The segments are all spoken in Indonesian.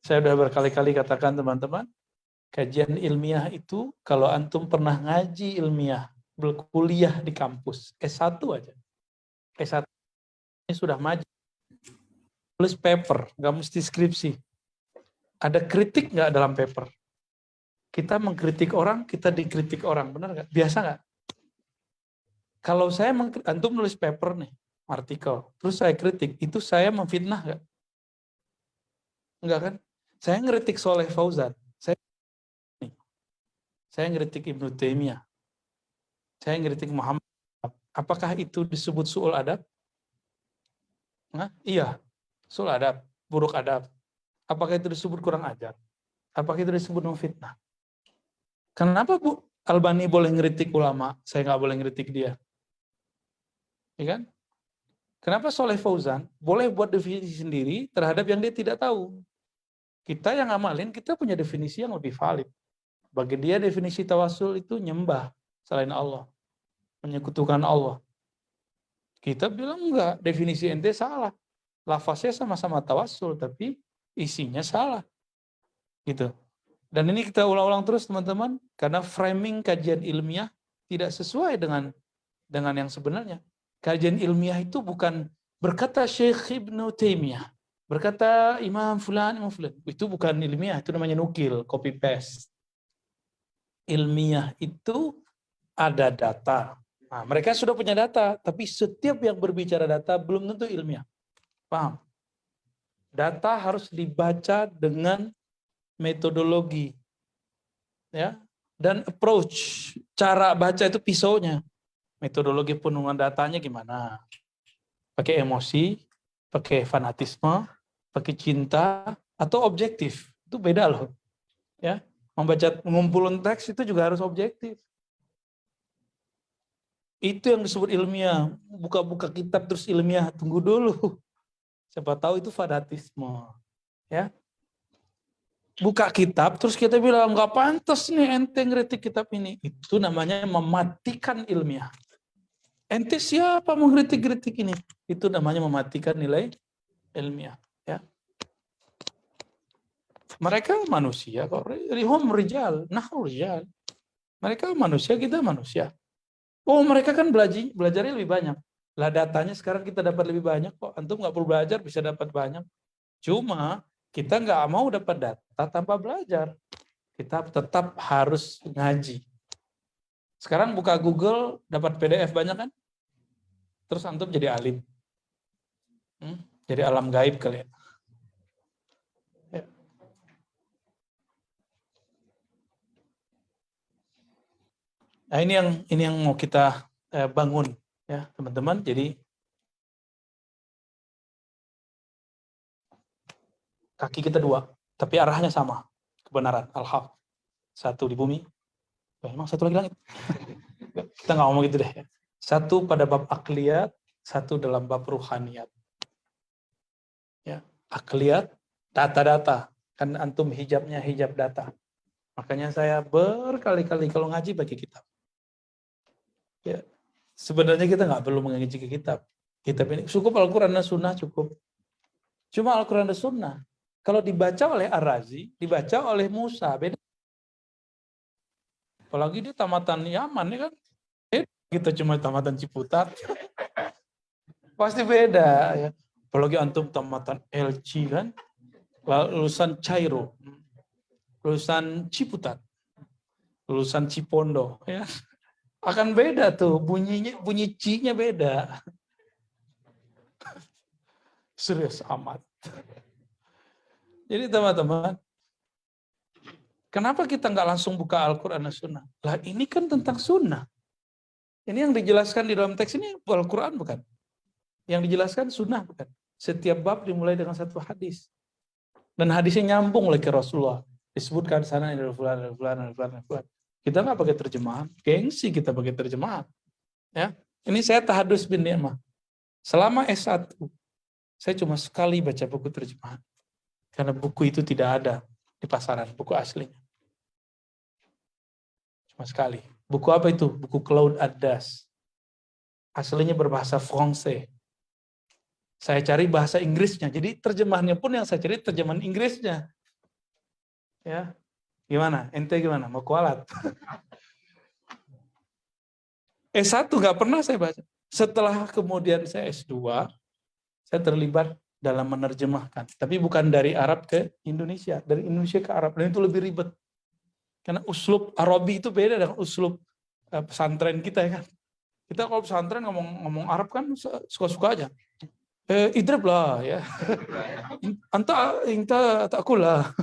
Saya sudah berkali-kali katakan teman-teman, kajian ilmiah itu kalau antum pernah ngaji ilmiah, berkuliah di kampus, S1 aja. S1 ini sudah maju. Tulis paper, nggak mesti skripsi. Ada kritik nggak dalam paper? Kita mengkritik orang, kita dikritik orang, benar nggak? Biasa nggak? Kalau saya antum nulis paper nih, artikel, terus saya kritik, itu saya memfitnah nggak? Enggak kan? Saya ngeritik Soleh Fauzan, saya ngeritik Ibnu Taimiyah, saya ngeritik Muhammad. Apakah itu disebut su'ul adab? Nah, iya, su'ul adab, buruk adab. Apakah itu disebut kurang ajar? Apakah itu disebut memfitnah? Kenapa Bu Albani boleh ngeritik ulama, saya nggak boleh ngeritik dia? Ya kan? Kenapa Soleh Fauzan boleh buat definisi sendiri terhadap yang dia tidak tahu? Kita yang ngamalin, kita punya definisi yang lebih valid. Bagi dia definisi tawasul itu nyembah selain Allah, menyekutukan Allah. Kita bilang enggak, definisi ente salah. Lafaznya sama-sama tawasul, tapi isinya salah. Gitu. Dan ini kita ulang-ulang terus teman-teman, karena framing kajian ilmiah tidak sesuai dengan yang sebenarnya. Kajian ilmiah itu bukan berkata Syekh Ibnu Taimiyah, berkata Imam Fulan, itu bukan ilmiah, itu namanya nukil, copy paste. Ilmiah itu ada data. Nah, mereka sudah punya data, tapi setiap yang berbicara data belum tentu ilmiah. Paham? Data harus dibaca dengan metodologi, ya, dan approach. Cara baca itu pisaunya. Metodologi penurunan datanya gimana? Pakai emosi, pakai fanatisme, pakai cinta, atau objektif. Itu beda loh. Ya, mengumpulkan teks itu juga harus objektif. Itu yang disebut ilmiah. Buka-buka kitab terus ilmiah, tunggu dulu. Siapa tahu itu fanatisme. Ya. Buka kitab terus kita bilang nggak pantas nih ente ngeritik kitab ini. Itu namanya mematikan ilmiah. Ente siapa mau ngeritik-ngeritik ini? Itu namanya mematikan nilai ilmiah. Ya. Mereka manusia kok. Rihum rijal, nahru rijal. Mereka manusia, kita manusia. Oh, mereka kan belajarnya lebih banyak. Lah datanya sekarang kita dapat lebih banyak kok. Antum nggak perlu belajar bisa dapat banyak. Cuma kita nggak mau dapat data tanpa belajar. Kita tetap harus ngaji. Sekarang buka Google dapat PDF banyak kan? Terus antum jadi alim. Jadi alam gaib kali ya. Nah, ini yang mau kita bangun ya, teman-teman. Jadi kaki kita dua, tapi arahnya sama. Kebenaran, al-haq. Satu di bumi. Emang satu lagi langit. Kita nggak ngomong gitu deh. Satu pada bab akliyat, satu dalam bab ruhaniyat. Ya, akliyat, data-data. Kan antum hijabnya hijab data. Makanya saya berkali-kali kalau ngaji bagi kitab. Ya, sebenarnya kita nggak perlu mengaji ke kitab. Kitab ini cukup Al-Quran dan Sunnah cukup. Cuma Al-Quran dan Sunnah. Kalau dibaca oleh Ar-Razi, dibaca oleh Musa, beda. Apalagi dia tamatan Yaman, ya kan? Kita cuma tamatan Ciputat. Pasti beda. Ya. Apalagi antum tamatan LC kan? Lulusan Cairo. Lulusan Ciputat. Lulusan Cipondo. Ya. Akan beda tuh. Bunyi C-nya beda. Serius amat. Jadi teman-teman, kenapa kita nggak langsung buka Al-Quran dan Sunnah? Lah ini kan tentang Sunnah. Ini yang dijelaskan di dalam teks ini Al-Quran bukan? Yang dijelaskan Sunnah bukan? Setiap bab dimulai dengan satu hadis. Dan hadisnya nyambung oleh ke Rasulullah. Disebutkan sana ini fulan. Kita nggak pakai terjemahan. Gengsi kita pakai terjemahan. Ya, ini saya tahadus bin ni'mah. Selama S1, saya cuma sekali baca buku terjemahan. Karena buku itu tidak ada di pasaran, buku aslinya. Cuma sekali. Buku apa itu? Buku Claude Addas. Aslinya berbahasa Fransai. Saya cari bahasa Inggrisnya. Jadi terjemahannya pun yang saya cari terjemahan Inggrisnya. Ya, gimana? Ente gimana? Mau kualat? S1 nggak pernah saya baca. Setelah kemudian saya S2, saya terlibat dalam menerjemahkan. Tapi bukan dari Arab ke Indonesia, dari Indonesia ke Arab. Dan itu lebih ribet. Karena uslub Arabi itu beda dengan uslub pesantren kita ya kan. Kita kalau pesantren ngomong Arab kan suka-suka aja. Idrib lah ya. Anta takulah.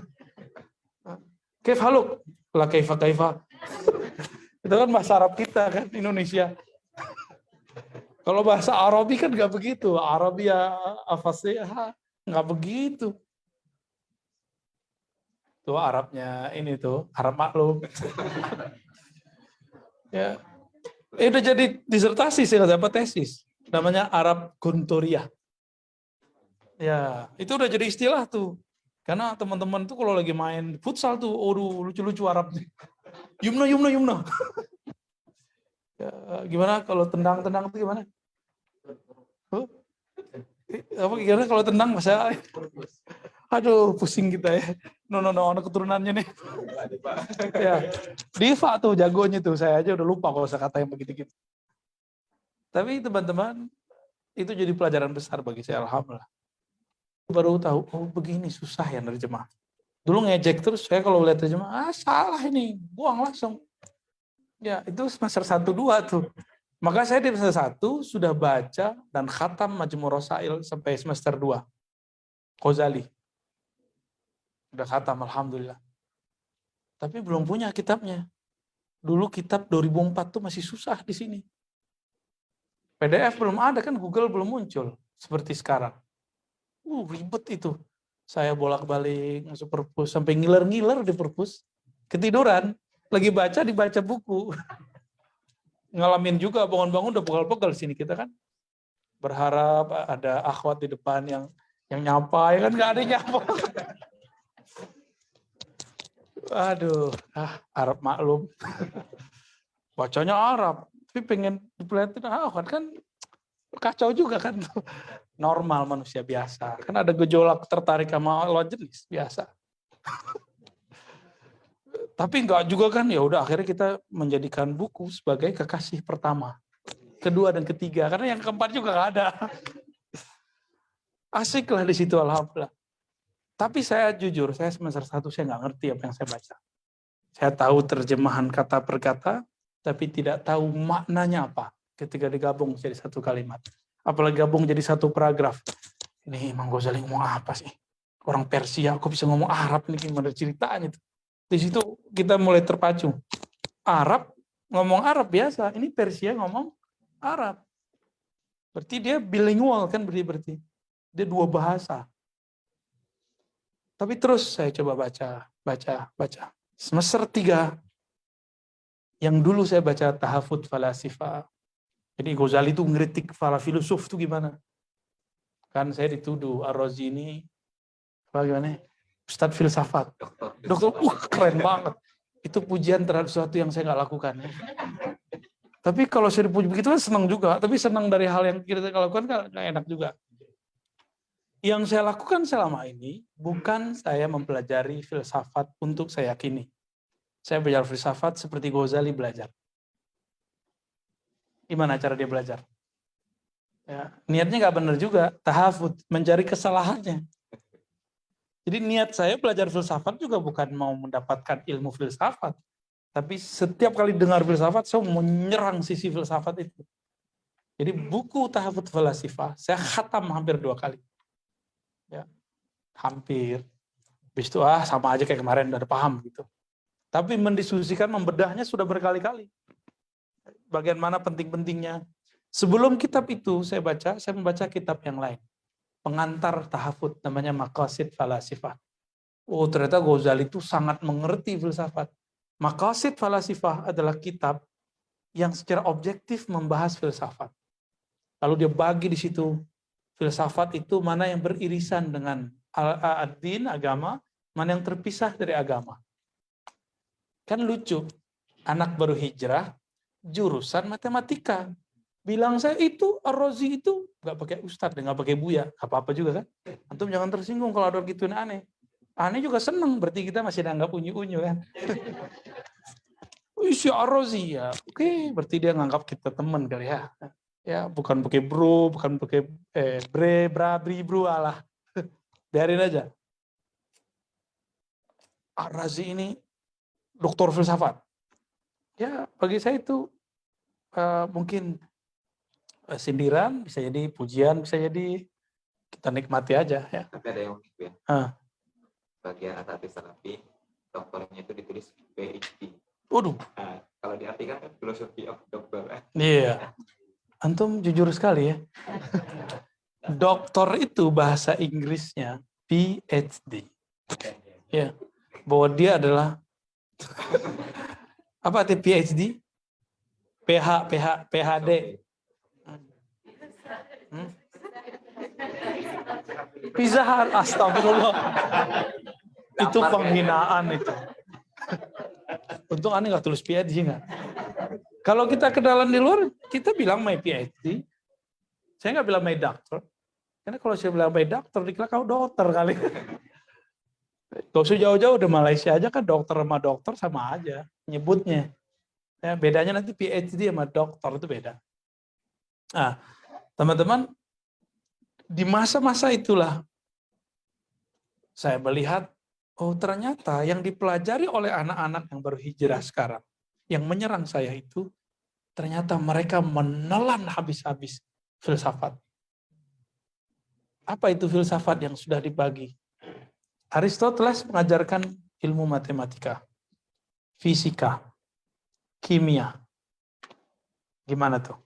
Kaif haluk? Lah kaifa kaifa. Itu kan bahasa Arab kita kan Indonesia. Kalau bahasa Arabi kan nggak begitu. Arabia afasiha nggak begitu. Tuh Arabnya ini tuh Arab maklum. Ya, udah jadi disertasi sih dapat tesis. Namanya Arab Gunturiyah. Ya, itu udah jadi istilah tuh. Karena teman-teman tuh kalau lagi main futsal tuh, lucu-lucu Arab nih. Yumna, yumna, yumna. Ya, gimana kalau tendang-tendang tuh gimana? Huh? Apa gimana kalau tendang masa? Aduh, pusing kita ya. No, anak keturunannya nih. Ya, Diva tuh jagonya tuh. Saya aja udah lupa kalau saya kata yang begitu-gitu. Tapi teman-teman, itu jadi pelajaran besar bagi saya, alhamdulillah. Baru tahu, oh begini susah ya nerjemah. Dulu ngejek terus, saya kalau lihat terjemah, salah ini, buang langsung. Ya, itu semester 1-2 tuh. Maka saya di semester 1 sudah baca dan khatam Majmu' Rasail sampai semester 2. Ghazali. Udah khatam, alhamdulillah. Tapi belum punya kitabnya. Dulu kitab 2004 tuh masih susah di sini. PDF belum ada kan, Google belum muncul seperti sekarang. Ribet itu. Saya bolak-balik masuk perpus sampai ngiler-ngiler di perpus. Ketiduran, lagi baca dibaca buku. Ngalamin juga bangun-bangun udah pegal-pegal sini kita kan. Berharap ada akhwat di depan yang nyapa, ya kan nggak ada yang nyapa. Aduh, Arab maklum. Bacanya Arab, tapi pengen dipelatin kan kacau juga kan. Normal manusia biasa. Kan ada gejolak tertarik sama lawan jenis biasa. Tapi enggak juga kan, ya udah akhirnya kita menjadikan buku sebagai kekasih pertama, kedua dan ketiga, karena yang keempat juga nggak ada. Asik lah di situ, alhamdulillah. Tapi saya jujur, saya semester 1 saya nggak ngerti apa yang saya baca. Saya tahu terjemahan kata per kata, tapi tidak tahu maknanya apa ketika digabung jadi satu kalimat. Apalagi gabung jadi satu paragraf. Ini Imam Ghazali ngomong apa sih? Orang Persia, aku bisa ngomong Arab nih, gimana ceritanya tuh. Di situ kita mulai terpacu. Arab ngomong Arab biasa, ini Persia ngomong Arab. Berarti dia bilingual kan, berarti dia dua bahasa. Tapi terus saya coba baca. Semester 3 yang dulu saya baca Tahafut Falasifah. Jadi Ghazali itu ngeritik para filosof itu gimana? Kan saya dituduh Ar-Razi ini bagaimana? Ustadz filsafat. Dokter, keren banget. Itu pujian terhadap sesuatu yang saya nggak lakukan. Tapi kalau saya dipuji begitu kan senang juga. Tapi senang dari hal yang kita lakukan kan nggak enak juga. Yang saya lakukan selama ini bukan saya mempelajari filsafat untuk saya yakini. Saya belajar filsafat seperti Ghazali belajar. Gimana cara dia belajar? Ya, niatnya nggak benar juga. Tahafut, mencari kesalahannya. Jadi niat saya belajar filsafat juga bukan mau mendapatkan ilmu filsafat. Tapi setiap kali dengar filsafat, saya mau menyerang sisi filsafat itu. Jadi buku Tahafut Falasifah, saya khatam hampir 2 kali. Ya, hampir. Habis itu sama aja kayak kemarin, udah paham gitu. Tapi mendiskusikan, membedahnya sudah berkali-kali. Bagian mana penting-pentingnya. Sebelum kitab itu saya membaca kitab yang lain. Pengantar tahafut, namanya Maqasid Falasifah. Oh, ternyata Ghazali itu sangat mengerti filsafat. Maqasid Falasifah adalah kitab yang secara objektif membahas filsafat. Lalu dia bagi di situ filsafat itu mana yang beririsan dengan ad-din, agama, mana yang terpisah dari agama. Kan lucu, anak baru hijrah, jurusan matematika. Bilang saya itu, Ar-Razi itu, nggak pakai ustadz, nggak pakai buya, apa-apa juga kan. Antum jangan tersinggung kalau ada gitu aneh. Aneh juga seneng, berarti kita masih dianggap unyu-unyu kan. Si Ar-Razi ya, oke, berarti dia nganggap kita teman kali ya. Ya, bukan pakai bro, bukan pakai bro, alah. Biarin aja. Ar-Razi ini doktor filsafat. Ya, bagi saya itu mungkin sindiran, bisa jadi pujian, bisa jadi kita nikmati aja ya. Tapi ada yang unik ya. Bagian atas Salafi, doktornya itu ditulis PhD. Waduh. Nah, kalau diartikan kan filosofi of dokter. Iya. Antum jujur sekali ya. Doktor itu bahasa Inggrisnya PhD. Ya. Bahwa dia adalah apa arti PhD? PhD. Pizza Hut, astagfirullah. Itu penghinaan itu. Untung aneh nggak tulis PhD nggak. Kalau kita kenalan di luar, kita bilang my PhD. Saya nggak bilang my doctor. Karena kalau saya bilang my doctor, dikira kau dokter kali. Gak usah jauh-jauh, udah Malaysia aja kan dokter sama dokter sama aja nyebutnya. Ya, bedanya nanti PhD sama dokter itu beda. Nah, teman-teman, di masa-masa itulah saya melihat, oh ternyata yang dipelajari oleh anak-anak yang baru hijrah sekarang, yang menyerang saya itu, ternyata mereka menelan habis-habis filsafat. Apa itu filsafat yang sudah dibagi? Aristoteles mengajarkan ilmu matematika, fisika, kimia. Gimana tuh?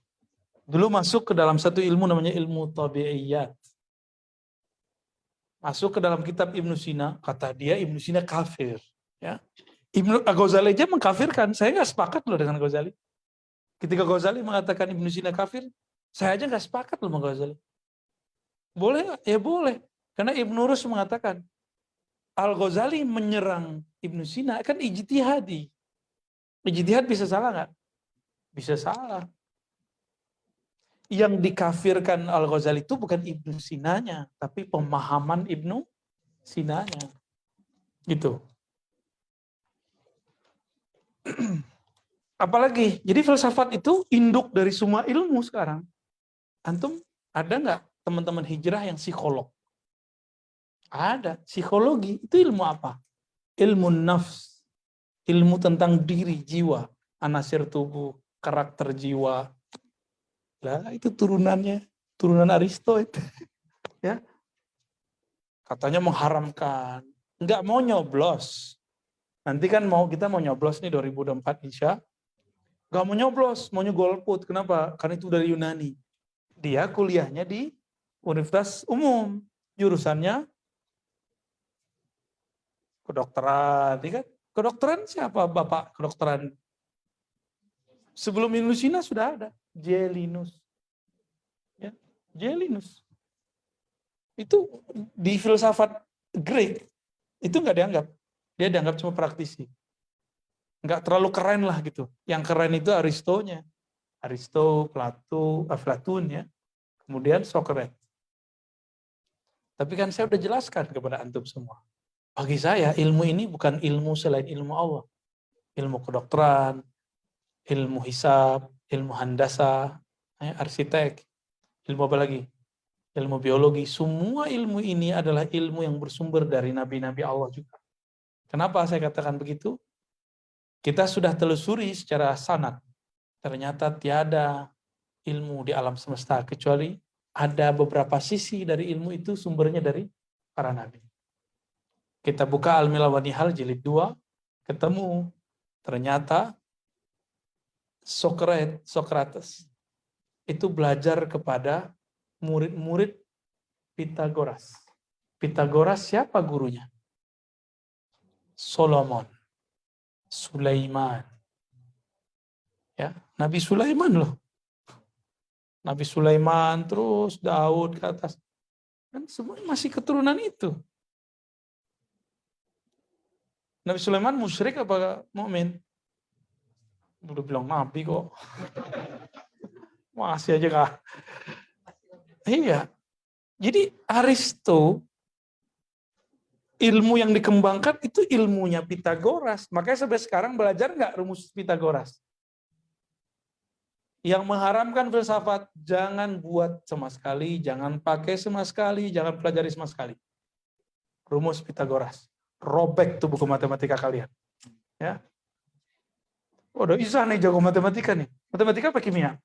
Dulu masuk ke dalam satu ilmu namanya ilmu tabi'iyat. Masuk ke dalam kitab Ibnu Sina, kata dia Ibnu Sina kafir. Ya. Ibnu Ghazali aja mengkafirkan. Saya nggak sepakat loh dengan Ghazali. Ketika Ghazali mengatakan Ibnu Sina kafir, saya aja nggak sepakat loh sama Ghazali. Boleh nggak? Ya boleh. Karena Ibnu Rus mengatakan, Al-Ghazali menyerang Ibnu Sina kan ijtihadi. Ijtihad bisa salah nggak? Bisa salah. Yang dikafirkan Al-Ghazali itu bukan Ibnu Sinanya, tapi pemahaman Ibnu Sinanya. Gitu. Apalagi, jadi filsafat itu induk dari semua ilmu sekarang. Antum ada nggak teman-teman hijrah yang psikolog? Ada. Psikologi itu ilmu apa? Ilmu nafs. Ilmu tentang diri, jiwa. Anasir tubuh, karakter jiwa. Lah itu turunannya. Turunan Aristo itu. Ya. Katanya mengharamkan. Nggak mau nyoblos. Nanti kan kita mau nyoblos nih 2024 insya. Nggak mau nyoblos, maunya golput. Kenapa? Karena itu dari Yunani. Dia kuliahnya di Universitas Umum. Jurusannya kedokteran, ya kan? Kedokteran siapa Bapak kedokteran? Sebelum Ibnu Sina sudah ada, Jelinus. Ya, Jelinus. Itu di filsafat Greek, itu nggak dianggap. Dia dianggap cuma praktisi. Nggak terlalu keren lah gitu. Yang keren itu Aristonya. Aristo, Platon ya. Kemudian Socrates. Tapi kan saya udah jelaskan kepada antum semua. Bagi saya ilmu ini bukan ilmu selain ilmu Allah. Ilmu kedokteran, ilmu hisab, ilmu handasa, arsitek, ilmu apa lagi? Ilmu biologi. Semua ilmu ini adalah ilmu yang bersumber dari nabi-nabi Allah juga. Kenapa saya katakan begitu? Kita sudah telusuri secara sanad. Ternyata tiada ilmu di alam semesta kecuali ada beberapa sisi dari ilmu itu sumbernya dari para nabi. Kita buka Al-Milal wa Nihal jilid 2, ketemu ternyata Socrates itu belajar kepada murid-murid Pitagoras. Pitagoras siapa gurunya? Solomon, Sulaiman. Ya, Nabi Sulaiman loh. Nabi Sulaiman terus Daud ke atas. Kan semua masih keturunan itu. Nabi Sulaiman musyrik apa mukmin? Udah bilang nabi kok. Masih aja kah? Iya. Jadi Aristo Ilmu yang dikembangkan itu ilmunya Pitagoras. Makanya sampai sekarang belajar nggak rumus Pitagoras? Yang mengharamkan filsafat, jangan buat sama sekali, jangan pakai sama sekali, jangan pelajari sama sekali. Rumus Pitagoras. Robek tuh buku matematika kalian. Ya. Udah Isa nih jago matematika nih. Matematika apa kimia?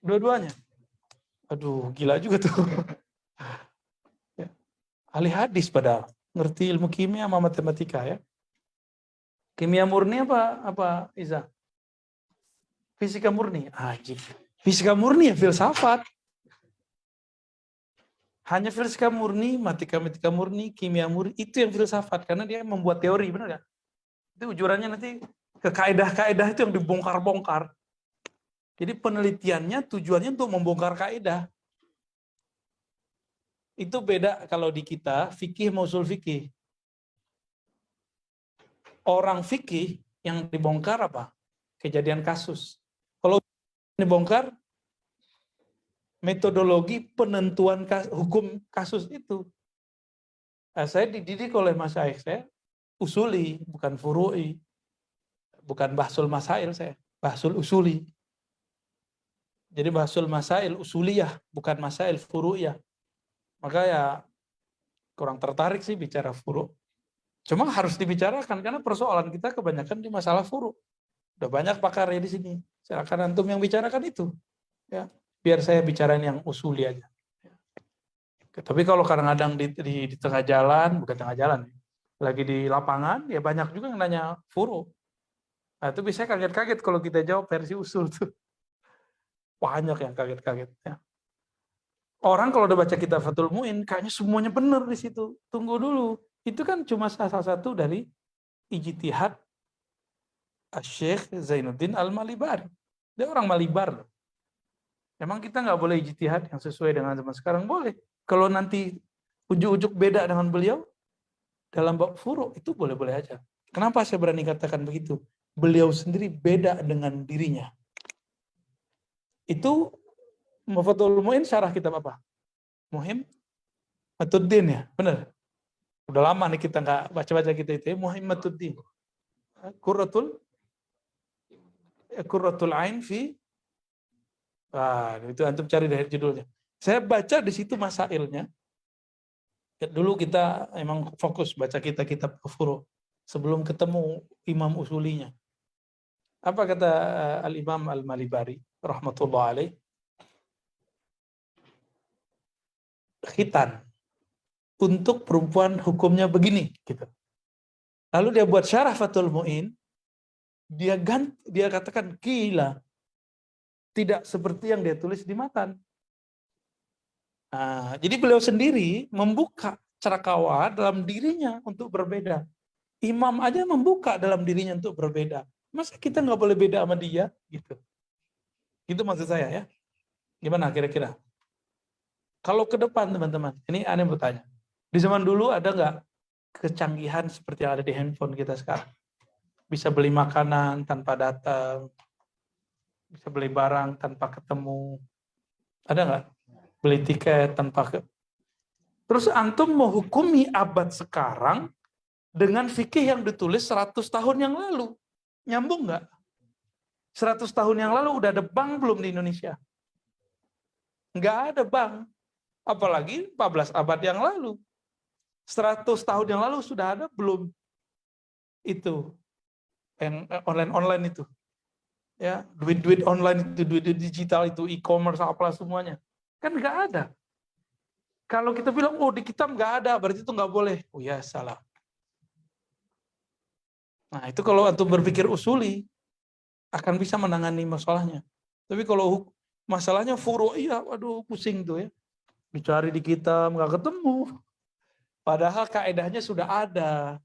Dua-duanya. Aduh, gila juga tuh. Ya. Ahli hadis padahal. Ngerti ilmu kimia sama matematika ya. Kimia murni apa Isa? Fisika murni. Ajib. Fisika murni ya filsafat. Hanya fisika murni, matematika murni, kimia murni, itu yang filsafat. Karena dia membuat teori, benar nggak? Itu ujurannya nanti ke kaedah-kaedah itu yang dibongkar-bongkar. Jadi penelitiannya tujuannya untuk membongkar kaedah. Itu beda kalau di kita, fikih sama usul fikih. Orang fikih yang dibongkar apa? Kejadian kasus. Kalau dibongkar, metodologi penentuan hukum kasus itu. Nah, saya dididik oleh masyaikh saya, usuli, bukan furu'i. Bukan bahsul masail saya, bahsul usuli. Jadi bahsul masail usuliyah, bukan masail furu'iyah. Maka ya kurang tertarik sih bicara furu'. Cuma harus dibicarakan karena persoalan kita kebanyakan di masalah furu'. Udah banyak pakarnya di sini. Silakan antum yang bicarakan itu. Ya, biar saya bicarain yang usuli aja. Tapi kalau kadang-kadang di tengah jalan, bukan tengah jalan, lagi di lapangan, ya banyak juga yang nanya furu'. Nah itu bisa kaget-kaget kalau kita jawab versi usul tuh. Banyak yang kaget-kaget. Ya. Orang kalau udah baca kitab Fathul Mu'in, kayaknya semuanya benar di situ. Tunggu dulu. Itu kan cuma salah satu dari ijtihad Syekh Zainuddin Al-Malibari. Dia orang Malibar. Emang kita nggak boleh ijtihad yang sesuai dengan zaman sekarang? Boleh. Kalau nanti ujuk-ujuk beda dengan beliau, dalam bab furu' itu boleh-boleh aja. Kenapa saya berani katakan begitu? Beliau sendiri beda dengan dirinya. Itu Fathul Mu'in syarah kitab apa? Muhim Matuddin ya, benar. Udah lama nih kita nggak baca-baca kita itu ya. Muhim Matuddin. Qurratul Ain fi. Itu antum cari dari judulnya. Saya baca di situ masailnya. Dulu kita emang fokus baca kitab furu' sebelum ketemu imam usulinya. Apa kata Al-Imam Al-Malibari rahmatullah alaih? Khitan untuk perempuan hukumnya begini gitu. Lalu dia buat syarah Fathul Mu'in, dia katakan gila, tidak seperti yang dia tulis di matan. Nah, jadi beliau sendiri membuka cerakawa dalam dirinya untuk berbeda. Imam aja membuka dalam dirinya untuk berbeda. Masa kita nggak boleh beda sama dia gitu? Itu maksud saya ya. Gimana kira-kira? Kalau ke depan teman-teman, ini aneh bertanya. Di zaman dulu ada nggak kecanggihan seperti yang ada di handphone kita sekarang? Bisa beli makanan tanpa datang, bisa beli barang tanpa ketemu. Ada nggak? Beli tiket tanpa Terus antum menghukumi abad sekarang dengan fikih yang ditulis 100 tahun yang lalu. Nyambung nggak? 100 tahun yang lalu udah ada bank belum di Indonesia? Nggak ada bank. Apalagi 14 abad yang lalu. 100 tahun yang lalu sudah ada belum? Itu. Yang online itu. Ya, duit online itu, duit digital itu, e-commerce apalah semuanya. Kan nggak ada. Kalau kita bilang, oh di kitab nggak ada, berarti itu nggak boleh. Oh ya, salah. Nah itu kalau antum berpikir usuli, akan bisa menangani masalahnya. Tapi kalau masalahnya furu', iya, aduh pusing tuh ya. Dicari di kitab, nggak ketemu. Padahal kaedahnya sudah ada.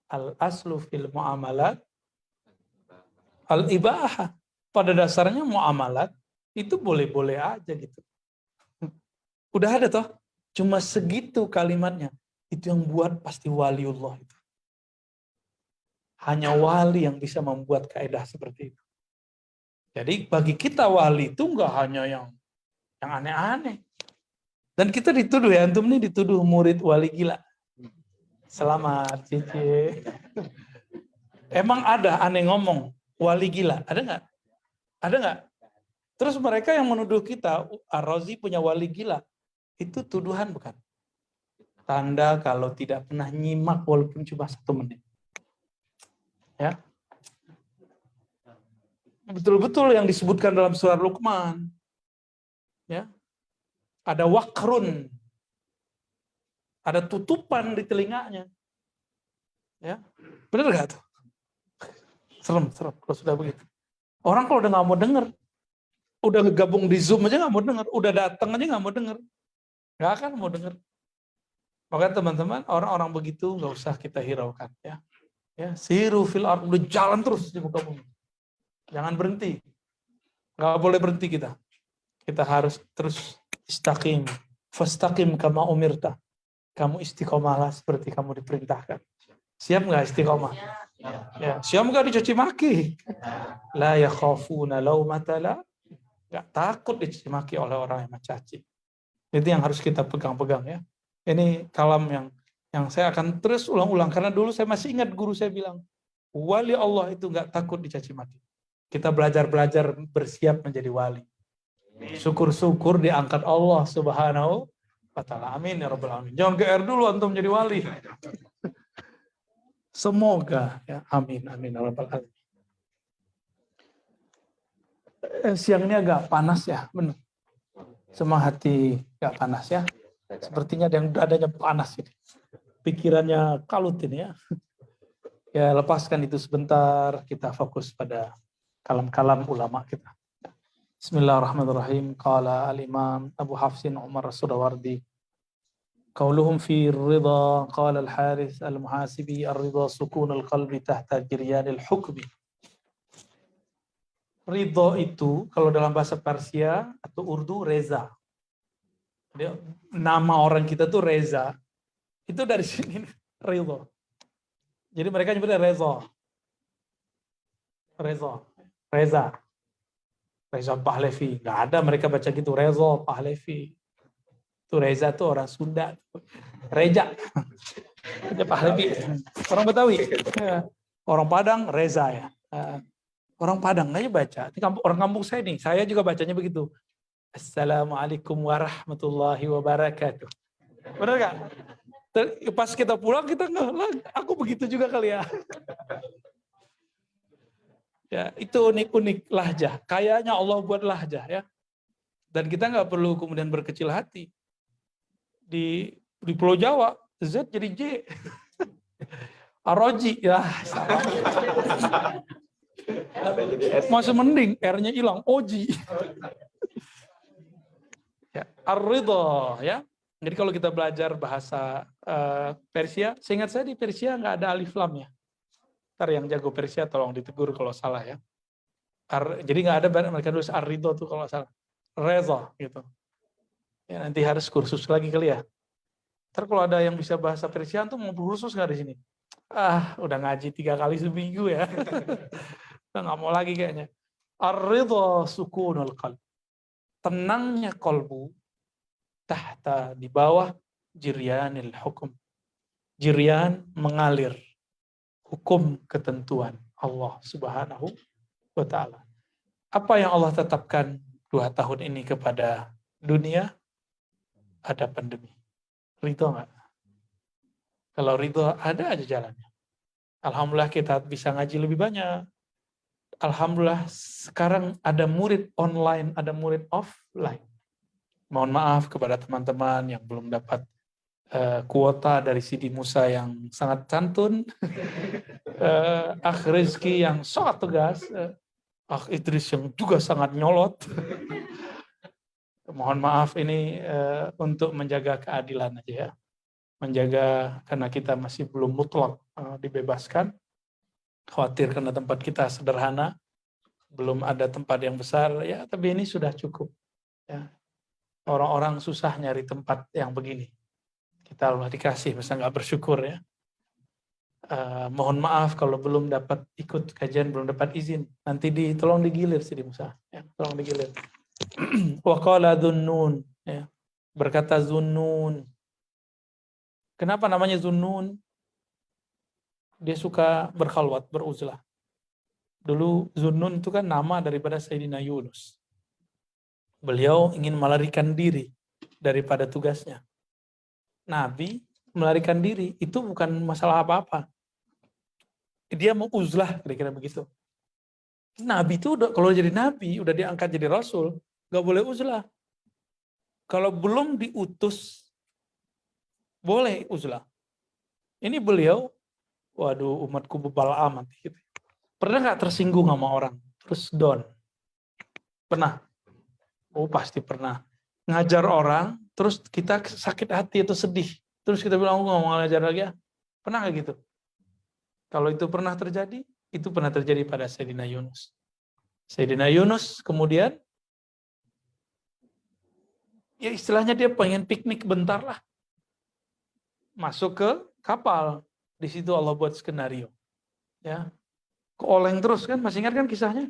Al-aslu fil mu'amalat, al-ibahah. Pada dasarnya mu'amalat, itu boleh-boleh aja gitu. Udah ada toh, cuma segitu kalimatnya. Itu yang buat pasti waliullah itu. Hanya wali yang bisa membuat kaedah seperti itu. Jadi bagi kita wali itu nggak hanya yang aneh-aneh. Dan kita dituduh ya, antum ini dituduh murid wali gila. Selamat, Cici. Emang ada aneh ngomong, wali gila? Ada nggak? Ada nggak? Terus mereka yang menuduh kita, Ar-Razi punya wali gila. Itu tuduhan bukan? Tanda kalau tidak pernah nyimak walaupun cuma 1 menit. Ya. Betul-betul yang disebutkan dalam surat Luqman. Ya. Ada wakrun. Ada tutupan di telinganya. Ya. Benar nggak tuh? Serem kalau sudah begitu. Orang kalau udah nggak mau denger, udah gabung di Zoom aja nggak mau denger, udah datang aja nggak mau denger, nggak akan mau denger. Maka teman-teman, orang-orang begitu nggak usah kita hiraukan, ya. Ya, siru fil ard, udah jalan terus di muka bumi. Jangan berhenti, nggak boleh berhenti kita. Kita harus terus istaqim, fastaqim kama umirta. Kamu istiqomahlah seperti kamu diperintahkan. Siap nggak istiqomah? Ya, siap nggak dicuci maki? La yakhafuna laumata la. Nggak takut dicuci maki oleh orang yang mencaci. Itu yang harus kita pegang-pegang, ya. Ini kalam yang saya akan terus ulang-ulang karena dulu saya masih ingat guru saya bilang, wali Allah itu nggak takut dicaci maki. Kita belajar bersiap menjadi wali. Syukur-syukur diangkat Allah Subhanahu wa ta'ala. Amin ya rabbal alamin. Jangan GR dulu antum menjadi wali. Semoga, ya. Amin ya rabbal alamin. Siang ini agak panas ya, benar. Semua hati agak panas ya. Sepertinya ada yang dadanya panas ini. Pikirannya kalut ini, ya. Ya, lepaskan itu sebentar, kita fokus pada kalam-kalam ulama kita. Bismillahirrahmanirrahim. Qala al-Imam Abu Hafsin Umar As-Sudawardi. Qauluhum fi ridha, qala al-Harith al-Muhasibi, ar-ridha sukun al-qalbi tahta jiryan al-hukmi. Ridha itu kalau dalam bahasa Persia atau Urdu Reza. Dia, nama orang kita tuh Reza. Itu dari sini ridha. Jadi mereka nyebutnya Reza. Reza Pahlavi. Nggak ada mereka baca gitu. Reza Pahlavi. Itu Reza tuh orang Sunda. Reja. Reja Pahlavi. Orang Betawi. Orang Padang Reza ya. Orang Padang aja baca. Ini orang kampung saya nih. Saya juga bacanya begitu. Assalamualaikum warahmatullahi wabarakatuh. Benar nggak? Pas kita pulang kita nggak. Aku begitu juga kali ya. Ya, itu unik-unik lahjah. Kayaknya Allah buat lahjah, ya. Dan kita nggak perlu kemudian berkecil hati. Di Pulau Jawa, Z jadi J. Aroji, ya. Masih mending, R-nya hilang, Oji. Ya, ar-ridha, ya. Jadi kalau kita belajar bahasa Persia, seingat saya di Persia nggak ada alif lam ya. Ntar yang jago Persia tolong ditegur kalau salah ya. Jadi nggak ada mereka tulis ar-ridha tuh kalau salah. Reza gitu. Ya, nanti harus kursus lagi kali ya. Ntar kalau ada yang bisa bahasa Persia tuh mau kursus nggak di sini? Udah ngaji 3 kali seminggu ya. Nggak mau lagi kayaknya. Ar-ridha sukunul qalb. Tenangnya kolbu tahta di bawah jiryanil hukum. Jiryan mengalir hukum ketentuan Allah Subhanahu wa ta'ala. Apa yang Allah tetapkan 2 tahun ini kepada dunia? Ada pandemi. Ridho nggak? Kalau ridho ada aja jalannya. Alhamdulillah kita bisa ngaji lebih banyak. Alhamdulillah sekarang ada murid online, ada murid offline. Mohon maaf kepada teman-teman yang belum dapat kuota dari Sidi Musa yang sangat santun, Akh Rizki yang sangat tegas, Akh Idris yang juga sangat nyolot. Mohon maaf ini untuk menjaga keadilan aja ya. Menjaga karena kita masih belum mutlak dibebaskan. Khawatir karena tempat kita sederhana, belum ada tempat yang besar ya, tapi ini sudah cukup. Ya. Orang-orang susah nyari tempat yang begini. Kita Allah dikasih, masa nggak bersyukur ya. Mohon maaf kalau belum dapat ikut kajian, belum dapat izin. Nanti tolong digilir Sidi Musa. Ya, tolong digilir. Wa qala Dhunnun. Ya. Berkata Zunnun. Kenapa namanya Zunnun? Dia suka berkhalwat, beruzlah. Dulu Zunnun itu kan nama daripada Sayyidina Yunus. Beliau ingin melarikan diri daripada tugasnya. Nabi melarikan diri, itu bukan masalah apa-apa. Dia mau uzlah, kira-kira begitu. Nabi itu kalau jadi nabi, udah diangkat jadi rasul, nggak boleh uzlah. Kalau belum diutus, boleh uzlah. Ini beliau, waduh umatku bebal amat. Gitu. Pernah nggak tersinggung sama orang? Terus down? Pernah? Oh pasti pernah. Ngajar orang, terus kita sakit hati atau sedih. Terus kita bilang, aku nggak mau ngajar lagi ya. Pernah nggak gitu? Kalau itu pernah terjadi, itu pernah terjadi pada Sayyidina Yunus. Sayyidina Yunus kemudian, ya istilahnya dia pengen piknik bentar lah. Masuk ke kapal. Di situ Allah buat skenario. Ya, oleng terus kan, masih ingat kan kisahnya?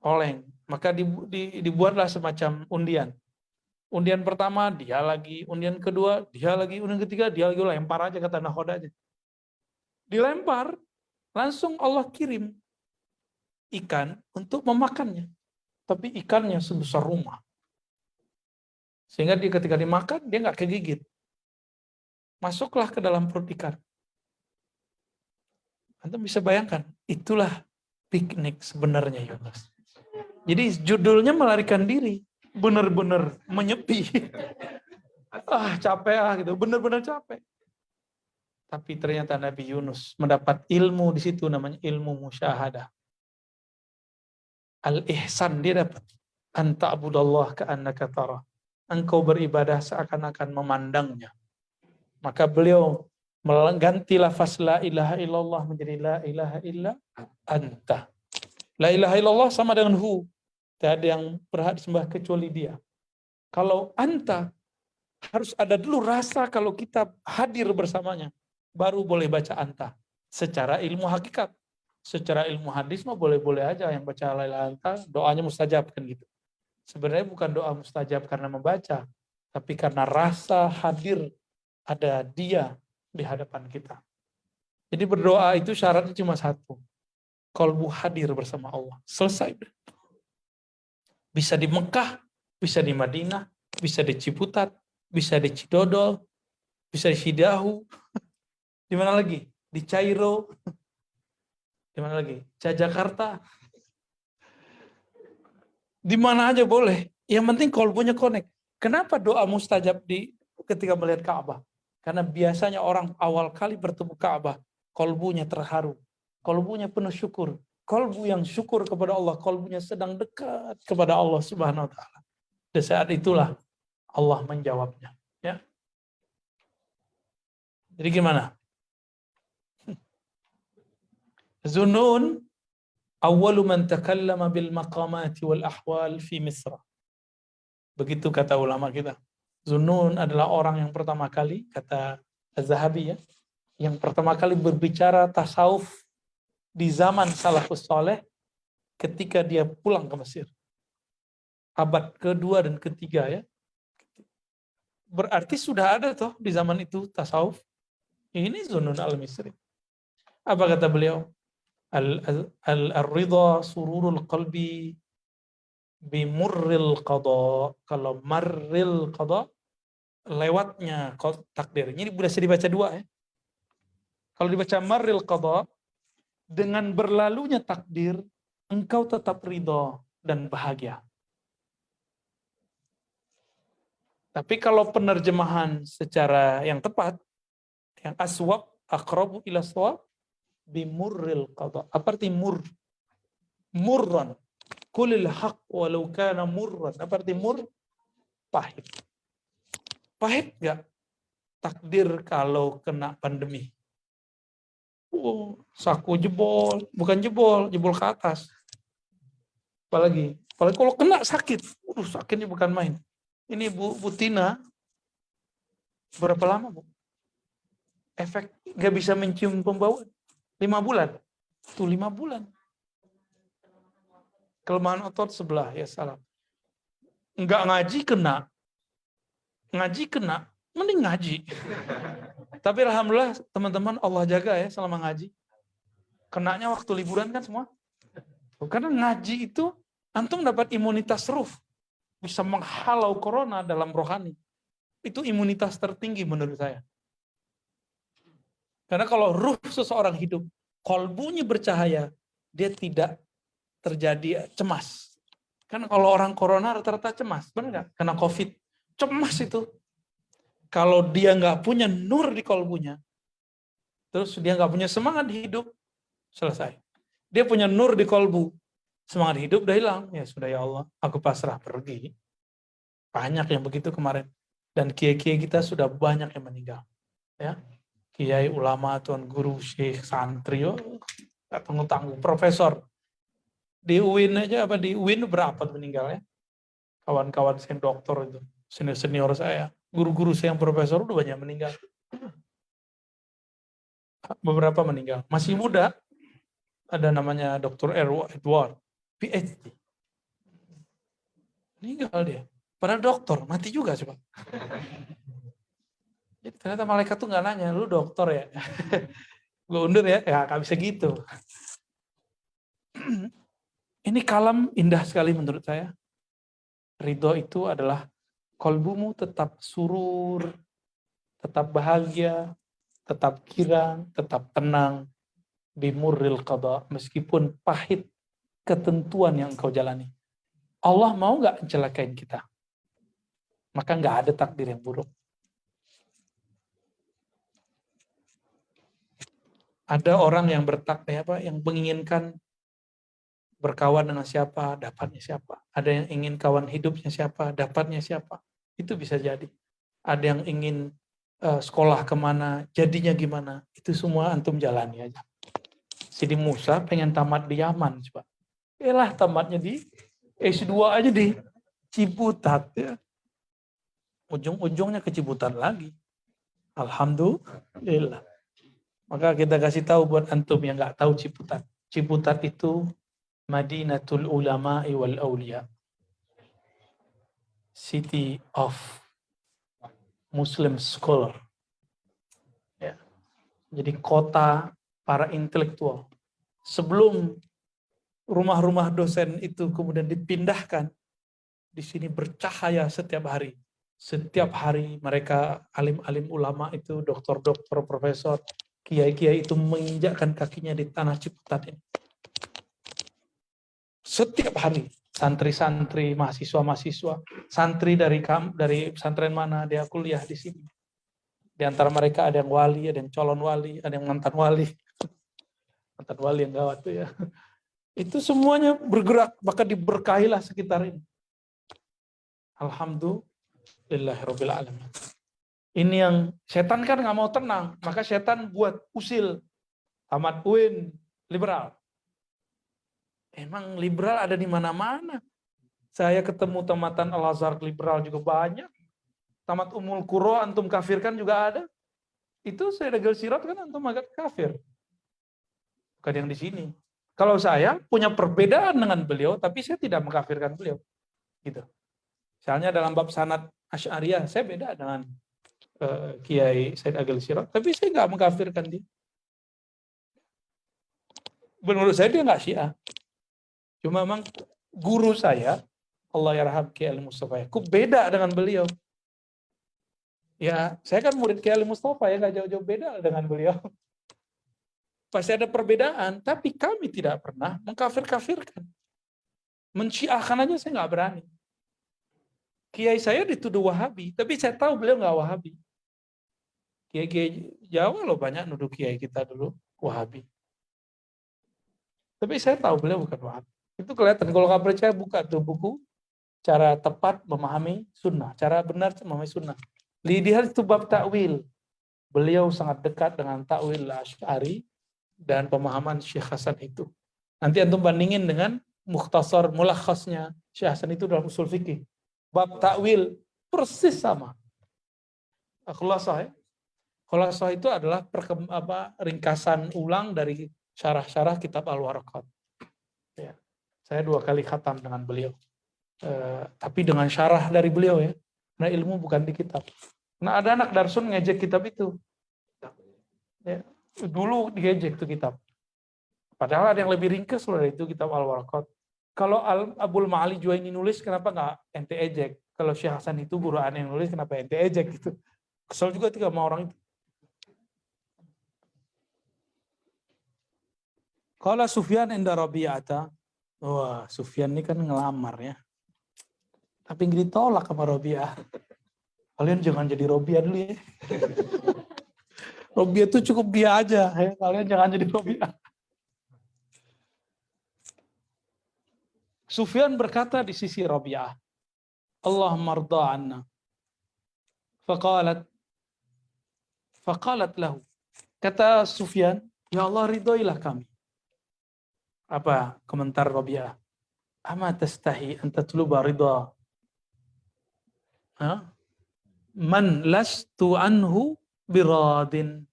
Oleng. Maka dibuatlah semacam undian. Undian pertama dia lagi, undian kedua dia lagi, undian ketiga dia lagi, lempar aja kata nahoda aja. Dilempar, langsung Allah kirim ikan untuk memakannya. Tapi ikannya sebesar rumah. Sehingga dia ketika dimakan, dia nggak kegigit. Masuklah ke dalam perut ikan. Antum bisa bayangkan, itulah piknik sebenarnya Yunus. Jadi judulnya melarikan diri, benar-benar menyepi. Capek gitu, benar-benar capek. Tapi ternyata Nabi Yunus mendapat ilmu di situ, namanya ilmu musyahadah. Al-ihsan dia dapat. Anta abudallah ka'annaka tara. Engkau beribadah seakan-akan memandangnya. Maka beliau mengganti lafaz la ilaha illallah menjadi la ilaha illa anta. La ilaha illallah sama dengan hu. Tidak ada yang berhak disembah kecuali dia. Kalau anta, harus ada dulu rasa kalau kita hadir bersamanya. Baru boleh baca anta. Secara ilmu hakikat. Secara ilmu hadis mah boleh-boleh aja yang baca la ilaha anta, doanya mustajab kan gitu. Sebenarnya bukan doa mustajab karena membaca, tapi karena rasa hadir ada dia di hadapan kita. Jadi berdoa itu syaratnya cuma satu. Qalbu hadir bersama Allah. Selesai. Bisa di Mekah, bisa di Madinah, bisa di Ciputat, bisa di Cidodol, bisa di Cidahu. Di mana lagi? Di Cairo. Di mana lagi? Jakarta. Di mana aja boleh. Yang penting qalbunya connect. Kenapa doa mustajab ketika melihat Ka'bah? Karena biasanya orang awal kali bertemu Ka'bah, qalbunya terharu. Qalbunya penuh syukur. Qalbu yang syukur kepada Allah, qalbunya sedang dekat kepada Allah Subhanahu wa taala. Di saat itulah Allah menjawabnya, ya. Jadi gimana? Zunnun awwalu man takallama bil maqamati wal ahwal fi Misr. Begitu kata ulama kita. Zunnun adalah orang yang pertama kali, kata Az-Zahabi ya, yang pertama kali berbicara tasawuf di zaman salafus saleh ketika dia pulang ke Mesir. Abad kedua dan ketiga ya. Berarti sudah ada toh di zaman itu tasawuf. Ini Zunnun al-Misri. Apa kata beliau? Al-ridha sururul qalbi bimurril qada. Kalau marril qada, lewatnya takdir. Ini bisa dibaca dua ya. Kalau dibaca marril qada, dengan berlalunya takdir, engkau tetap ridha dan bahagia. Tapi kalau penerjemahan secara yang tepat, yang aswab, aqrabu ila shawab, bimurril qada. Apa arti mur? Murran. Kulil haq walau kana murran. Apa arti mur? Pahit. Pahit gak takdir kalau kena pandemi? Saku jebol. Bukan jebol ke atas. Apalagi kalau kena sakit. Sakitnya bukan main. Ini Bu Tina, berapa lama Bu? Efek gak bisa mencium pembauan. 5 bulan. Tuh 5 bulan. Kelemahan otot sebelah, ya salam. Enggak ngaji kena. Ngaji kena, mending ngaji. Tapi alhamdulillah teman-teman Allah jaga ya selama ngaji. Kenanya waktu liburan kan semua. Karena ngaji itu, antum dapat imunitas ruh. Bisa menghalau corona dalam rohani. Itu imunitas tertinggi menurut saya. Karena kalau ruh seseorang hidup, kolbunya bercahaya, dia tidak terjadi cemas. Kan kalau orang corona rata-rata cemas, benar nggak? Karena COVID, cemas itu. Kalau dia nggak punya nur di kolbunya, terus dia nggak punya semangat hidup, selesai. Dia punya nur di kolbu, semangat hidup udah hilang. Ya sudah ya Allah, aku pasrah pergi. Banyak yang begitu kemarin. Dan kiai-kiai kita sudah banyak yang meninggal. Ya, kiai, ulama, tuan guru, syekh, santri, nggak tanggung-tanggung, profesor. Di UIN aja, di UIN berapa meninggal ya? Kawan-kawan saya dokter itu, senior saya, guru-guru saya yang profesor udah banyak meninggal. Beberapa meninggal. Masih muda, ada namanya Dr. Edward, PhD. Meninggal dia. Padahal dokter, mati juga coba. Jadi ternyata malaikat tuh nggak nanya, lu dokter ya? Gue undur ya, nggak bisa gitu. Ini kalam indah sekali menurut saya. Ridho itu adalah kolbumu tetap surur, tetap bahagia, tetap girang, tetap tenang, bimurril qada, meskipun pahit ketentuan yang engkau jalani. Allah mau nggak mencelakain kita? Maka nggak ada takdir yang buruk. Ada orang yang yang menginginkan berkawan dengan siapa, dapatnya siapa. Ada yang ingin kawan hidupnya siapa, dapatnya siapa. Itu bisa jadi. Ada yang ingin sekolah kemana, jadinya gimana. Itu semua antum jalani aja. Sidi Musa pengen tamat di Yaman, coba. Tamatnya di S2 aja di Ciputat ya. Ujung-ujungnya ke Ciputat lagi. Alhamdulillah. Maka kita kasih tahu buat antum yang nggak tahu Ciputat. Ciputat itu Madinatul Ulama'i wal Awliya. City of Muslim Scholar. Ya. Jadi kota para intelektual. Sebelum rumah-rumah dosen itu kemudian dipindahkan, di sini bercahaya setiap hari. Setiap hari mereka alim-alim ulama itu, doktor-doktor, profesor, kiai-kiai itu menginjakkan kakinya di tanah Ciputat ini. Setiap hari santri-santri, mahasiswa-mahasiswa, santri dari pesantren mana dia kuliah di sini. Di antara mereka ada yang wali, ada yang calon wali, ada yang mantan wali. Mantan wali yang gawat tuh ya. Itu semuanya bergerak, maka diberkahilah sekitar ini. Alhamdulillahirabbil alamin. Ini yang setan kan nggak mau tenang, maka setan buat usil. Tamat UIN liberal. Emang liberal ada di mana-mana. Saya ketemu tamatan Al-Azhar liberal juga banyak. Tamat Ummul Qura antum kafirkan juga ada. Itu saya Agil Sirot kan antum agak kafir. Bukan yang di sini. Kalau saya punya perbedaan dengan beliau, tapi saya tidak mengkafirkan beliau. Gitu. Misalnya dalam bab sanad Asy'ariyah, saya beda dengan Kiai Said Agil Sirot, tapi saya nggak mengkafirkan dia. Menurut saya dia nggak Syiah. Cuma memang guru saya, Allah yarham Kiai Mustafa Yaqub, beda dengan beliau. Ya, saya kan murid Kiai Mustafa ya, nggak jauh-jauh beda dengan beliau. Pasti ada perbedaan, tapi kami tidak pernah mengkafir-kafirkan. Mensyiahkan aja saya nggak berani. Kiai saya dituduh Wahabi, tapi saya tahu beliau nggak Wahabi. Kiai Jawa loh banyak nuduh kiai kita dulu Wahabi. Tapi saya tahu beliau bukan Wahabi. Itu kelihatan. Kalau nggak percaya buka tuh buku cara tepat memahami sunnah, cara benar memahami sunnah. Lihat itu bab takwil. Beliau sangat dekat dengan takwil Asy'ari dan pemahaman Syekh Hasan itu. Nanti antum bandingin dengan mukhtasar mulakhasnya Syekh Hasan itu dalam usul fikih. Bab takwil persis sama. Khulasah ya. Khulasah itu adalah ringkasan ulang dari syarah-syarah kitab Al-Waraqat. Ya. Saya 2 kali khatam dengan beliau. Tapi dengan syarah dari beliau ya. Karena ilmu bukan di kitab. Nah ada anak Darsun ngejek kitab itu. Ya. Dulu diejek tuh kitab. Padahal ada yang lebih ringkas loh dari itu, kitab Al-Warqat. Kalau Abul Ma'ali Juwaini nulis, kenapa nggak ente ejek? Kalau Syekh Hasan itu guru aneh yang nulis, kenapa ente ejek gitu? Kesel juga tiga sama orang itu. Kalau Sufyan inda Rabi'ata, wah Sufyan ini kan ngelamar ya. Tapi ditolak sama Rabi'ah. Kalian jangan jadi Rabi'ah dulu ya. Rabi'ah itu cukup dia aja, ya. Kalian jangan jadi Rabi'ah. Sufyan berkata di sisi Rabi'ah, Allah marda anna. Faqalat lahu. Kata Sufyan, ya Allah ridhoilah kami. Apa komentar Rabi'ah? Ama tastahi an tatluba ridha. Man lastu anhu biradin.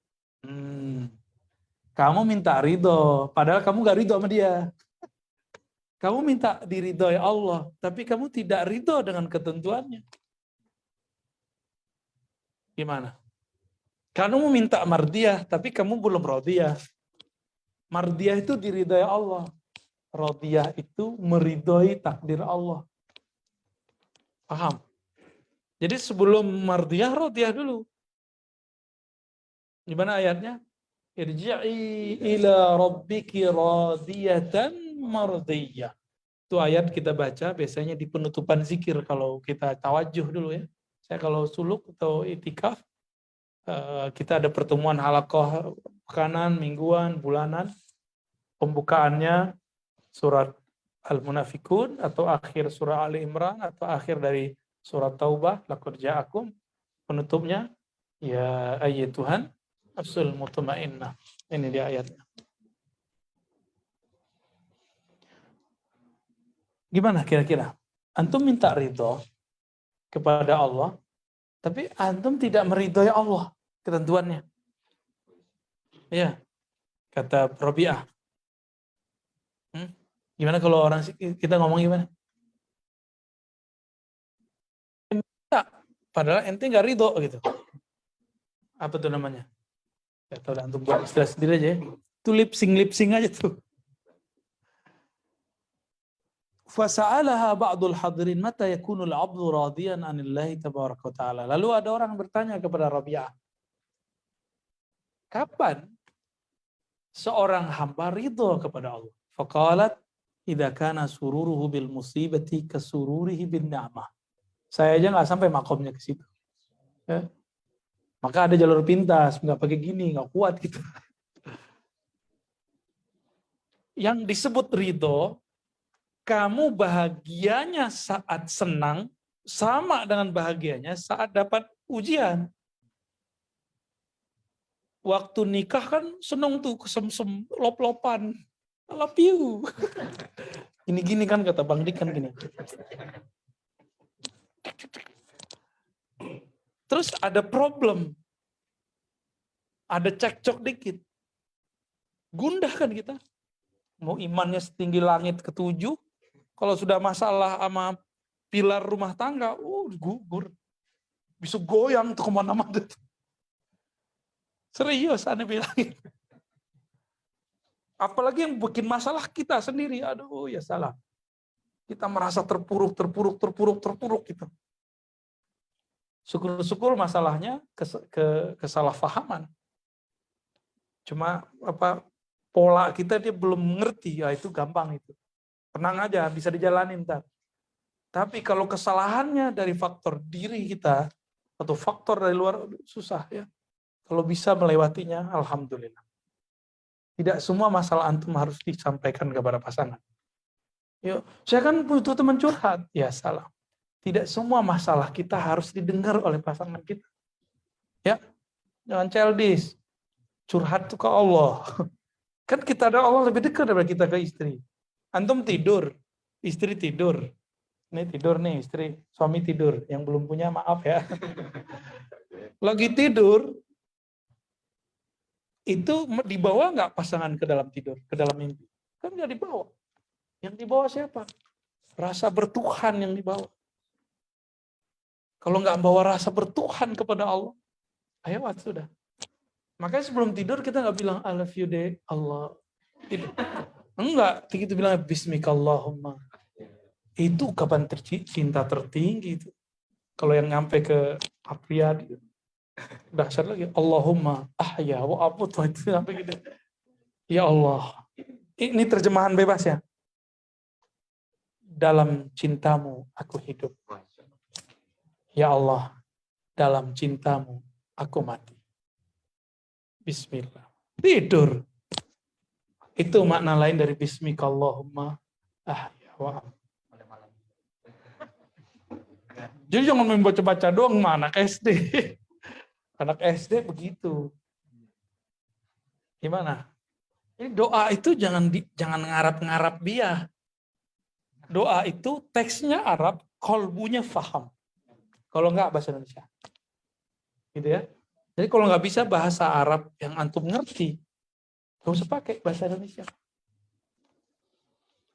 Kamu minta ridho, padahal kamu gak ridho sama dia. Kamu minta diridhoi Allah, tapi kamu tidak ridho dengan ketentuannya. Gimana? Kamu minta mardiyah, tapi kamu belum radiyah. Mardiyah itu diridhoi Allah. Radiyah itu meridhoi takdir Allah. Paham? Jadi sebelum mardiyah, radiyah dulu. Gimana ayatnya? Irji'i ila rabbiki radiyatan mardiyah. Itu ayat kita baca biasanya di penutupan zikir kalau kita tawajuh dulu ya. Saya kalau suluk atau itikaf, kita ada pertemuan halaqah pekanan, mingguan, bulanan. Pembukaannya surat Al-Munafikun atau akhir surah Ali Imran atau akhir dari surat Taubah, laqad ja'akum. Penutupnya, ya ayyatuhan nafsul mutmainnah. Ini dia ayatnya. Gimana kira-kira? Antum minta ridho kepada Allah, tapi antum tidak meridhoi Allah ketentuannya. Ya, kata Rabi'ah. Gimana kalau orang kita ngomong gimana? Minta, padahal ente nggak ridho gitu. Apa tuh namanya? Ya tahu, antum buat istilah sendiri aja. Itu lip sync aja tuh. Fasa'alaha ba'dul hadirin mata yakunul abdu radiyan anillahi tabaraka wa ta'ala. Lalu ada orang bertanya kepada Rabi'ah, kapan seorang hamba ridho kepada Allah? Faqalat, idza kana sururuhu bil musibati kasururihi bin ni'mah. Saya aja nggak sampai makomnya ke situ. Ya. Maka ada jalur pintas, nggak pakai gini, nggak kuat gitu. Yang disebut ridho, kamu bahagianya saat senang sama dengan bahagianya saat dapat ujian. Waktu nikah kan seneng tuh, kesem-sem, lop-lopan. I love you. Ini gini kan kata Bang Dik kan gini. Terus ada problem. Ada cekcok dikit. Gundah kan kita. Mau imannya setinggi langit ke-7, kalau sudah masalah sama pilar rumah tangga, gugur. Bisa goyang tuh kemana-mana. Serius, aneh bilangin. Apalagi yang bikin masalah kita sendiri. Aduh, ya salah. Kita merasa terpuruk gitu. Syukur-syukur masalahnya kesalahpahaman. Cuma pola kita dia belum mengerti, ya itu gampang itu. Tenang aja, bisa dijalanin ntar. Tapi kalau kesalahannya dari faktor diri kita atau faktor dari luar, susah ya. Kalau bisa melewatinya, alhamdulillah. Tidak semua masalah antum harus disampaikan kepada pasangan. Yuk, saya kan butuh teman curhat. Ya salah. Tidak semua masalah kita harus didengar oleh pasangan kita. Ya, jangan childish. Curhat itu ke Allah. Kan kita ada Allah lebih dekat daripada kita ke istri. Antum tidur, istri tidur. Ini tidur nih istri, suami tidur. Yang belum punya maaf ya. Lagi tidur, itu dibawa nggak pasangan ke dalam tidur, ke dalam mimpi? Kan nggak dibawa. Yang dibawa siapa? Rasa bertuhan yang dibawa. Kalau nggak bawa rasa bertuhan kepada Allah, ayo sudah. Makanya sebelum tidur kita nggak bilang I love you deh, Allah. Enggak, begitu bilang Bismikallahumma. Itu kapan cinta tertinggi itu. Kalau yang nyampe ke Apriyadi, dahsyat lagi. Allahumma ahya wa amut, itu sampai gitu. Ya Allah. Ini terjemahan bebas ya. Dalam cintamu aku hidup. Ya Allah, dalam cintamu aku mati. Bismillah. Tidur. Itu makna lain dari Bismikallahumma ahya wa amut. Jadi jangan main baca-baca doang mah anak SD. Anak SD begitu. Gimana? Jadi doa itu jangan ngarap-ngarap dia. Doa itu teksnya Arab, kolbunya faham. Kalau enggak bahasa Indonesia. Gitu ya. Jadi kalau nggak bisa bahasa Arab yang antum ngerti, nggak usah pakai bahasa Indonesia.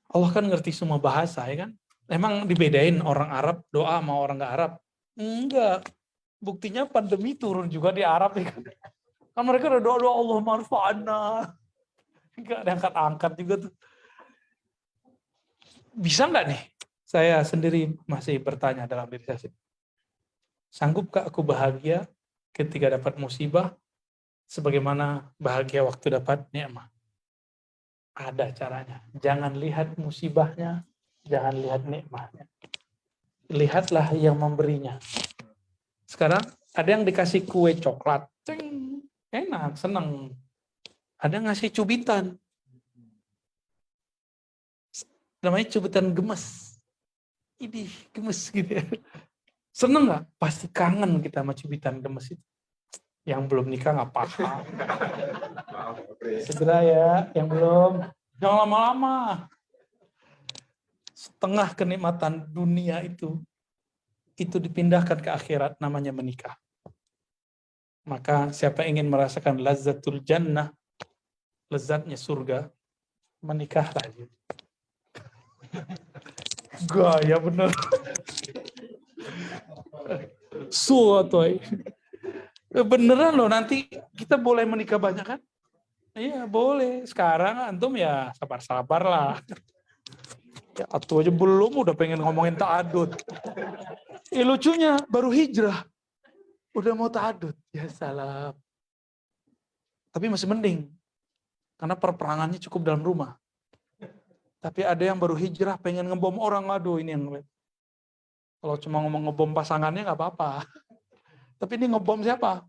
Allah kan ngerti semua bahasa, ya kan? Emang dibedain orang Arab doa sama orang nggak Arab? Enggak. Buktinya pandemi turun juga di Arab, ya kan? Kan mereka udah doa Allah manfa'ana. Enggak diangkat-angkat juga tuh. Bisa nggak nih? Saya sendiri masih bertanya dalam diri saya. Sanggupkah aku bahagia ketika dapat musibah sebagaimana bahagia waktu dapat nikmat? Ada caranya. Jangan lihat musibahnya, jangan lihat nikmatnya. Lihatlah yang memberinya. Sekarang ada yang dikasih kue coklat, ceng, enak, senang. Ada ngasih cubitan, namanya cubitan gemes. Ini gemes gitu ya. Seneng nggak? Pasti kangen kita sama cubitan gemes itu. Yang belum nikah nggak apa-apa. Segera ya, yang belum. Jangan lama-lama. Setengah kenikmatan dunia itu dipindahkan ke akhirat, namanya menikah. Maka siapa ingin merasakan lazzatul jannah, lezatnya surga, menikahlah. Gaya bener. Suatoy. Beneran loh, nanti kita boleh menikah banyak kan? Iya boleh. Sekarang antum ya sabar-sabar lah. Ya atuh aja belum udah pengen ngomongin ta'adud. Lucunya baru hijrah. Udah mau ta'adud. Ya salam. Tapi masih mending. Karena perperangannya cukup dalam rumah. Tapi ada yang baru hijrah pengen ngebom orang. Aduh ini yang... Kalau cuma ngomong ngebom pasangannya nggak apa-apa. Tapi ini ngebom siapa?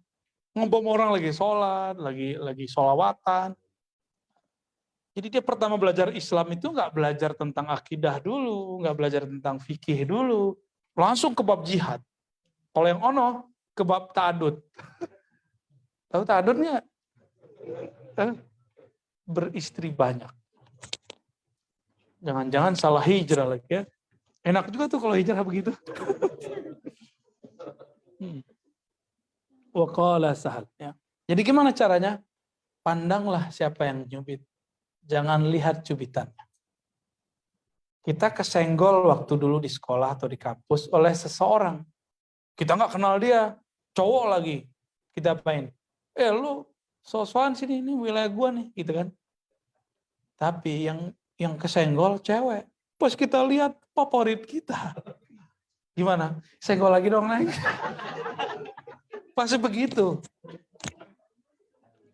Ngebom orang lagi sholat, lagi sholawatan. Jadi dia pertama belajar Islam itu nggak belajar tentang akidah dulu, nggak belajar tentang fikih dulu. Langsung ke bab jihad. Kalau yang ono, ke bab ta'adud. Tahu ta'adud nggak? Beristri banyak. Jangan-jangan salah hijrah lagi ya. Enak juga tuh kalau hijrah begitu. Wa qala Sahal. Ya. Jadi gimana caranya? Pandanglah siapa yang nyubit. Jangan lihat cubitannya. Kita kesenggol waktu dulu di sekolah atau di kampus oleh seseorang. Kita nggak kenal dia. Cowok lagi. Kita apain? Lu so-soan sini, ini wilayah gua nih. Gitu kan. Tapi yang kesenggol cewek. Pas kita lihat favorit kita. Gimana? Senggol lagi dong, Neng. Pasti begitu.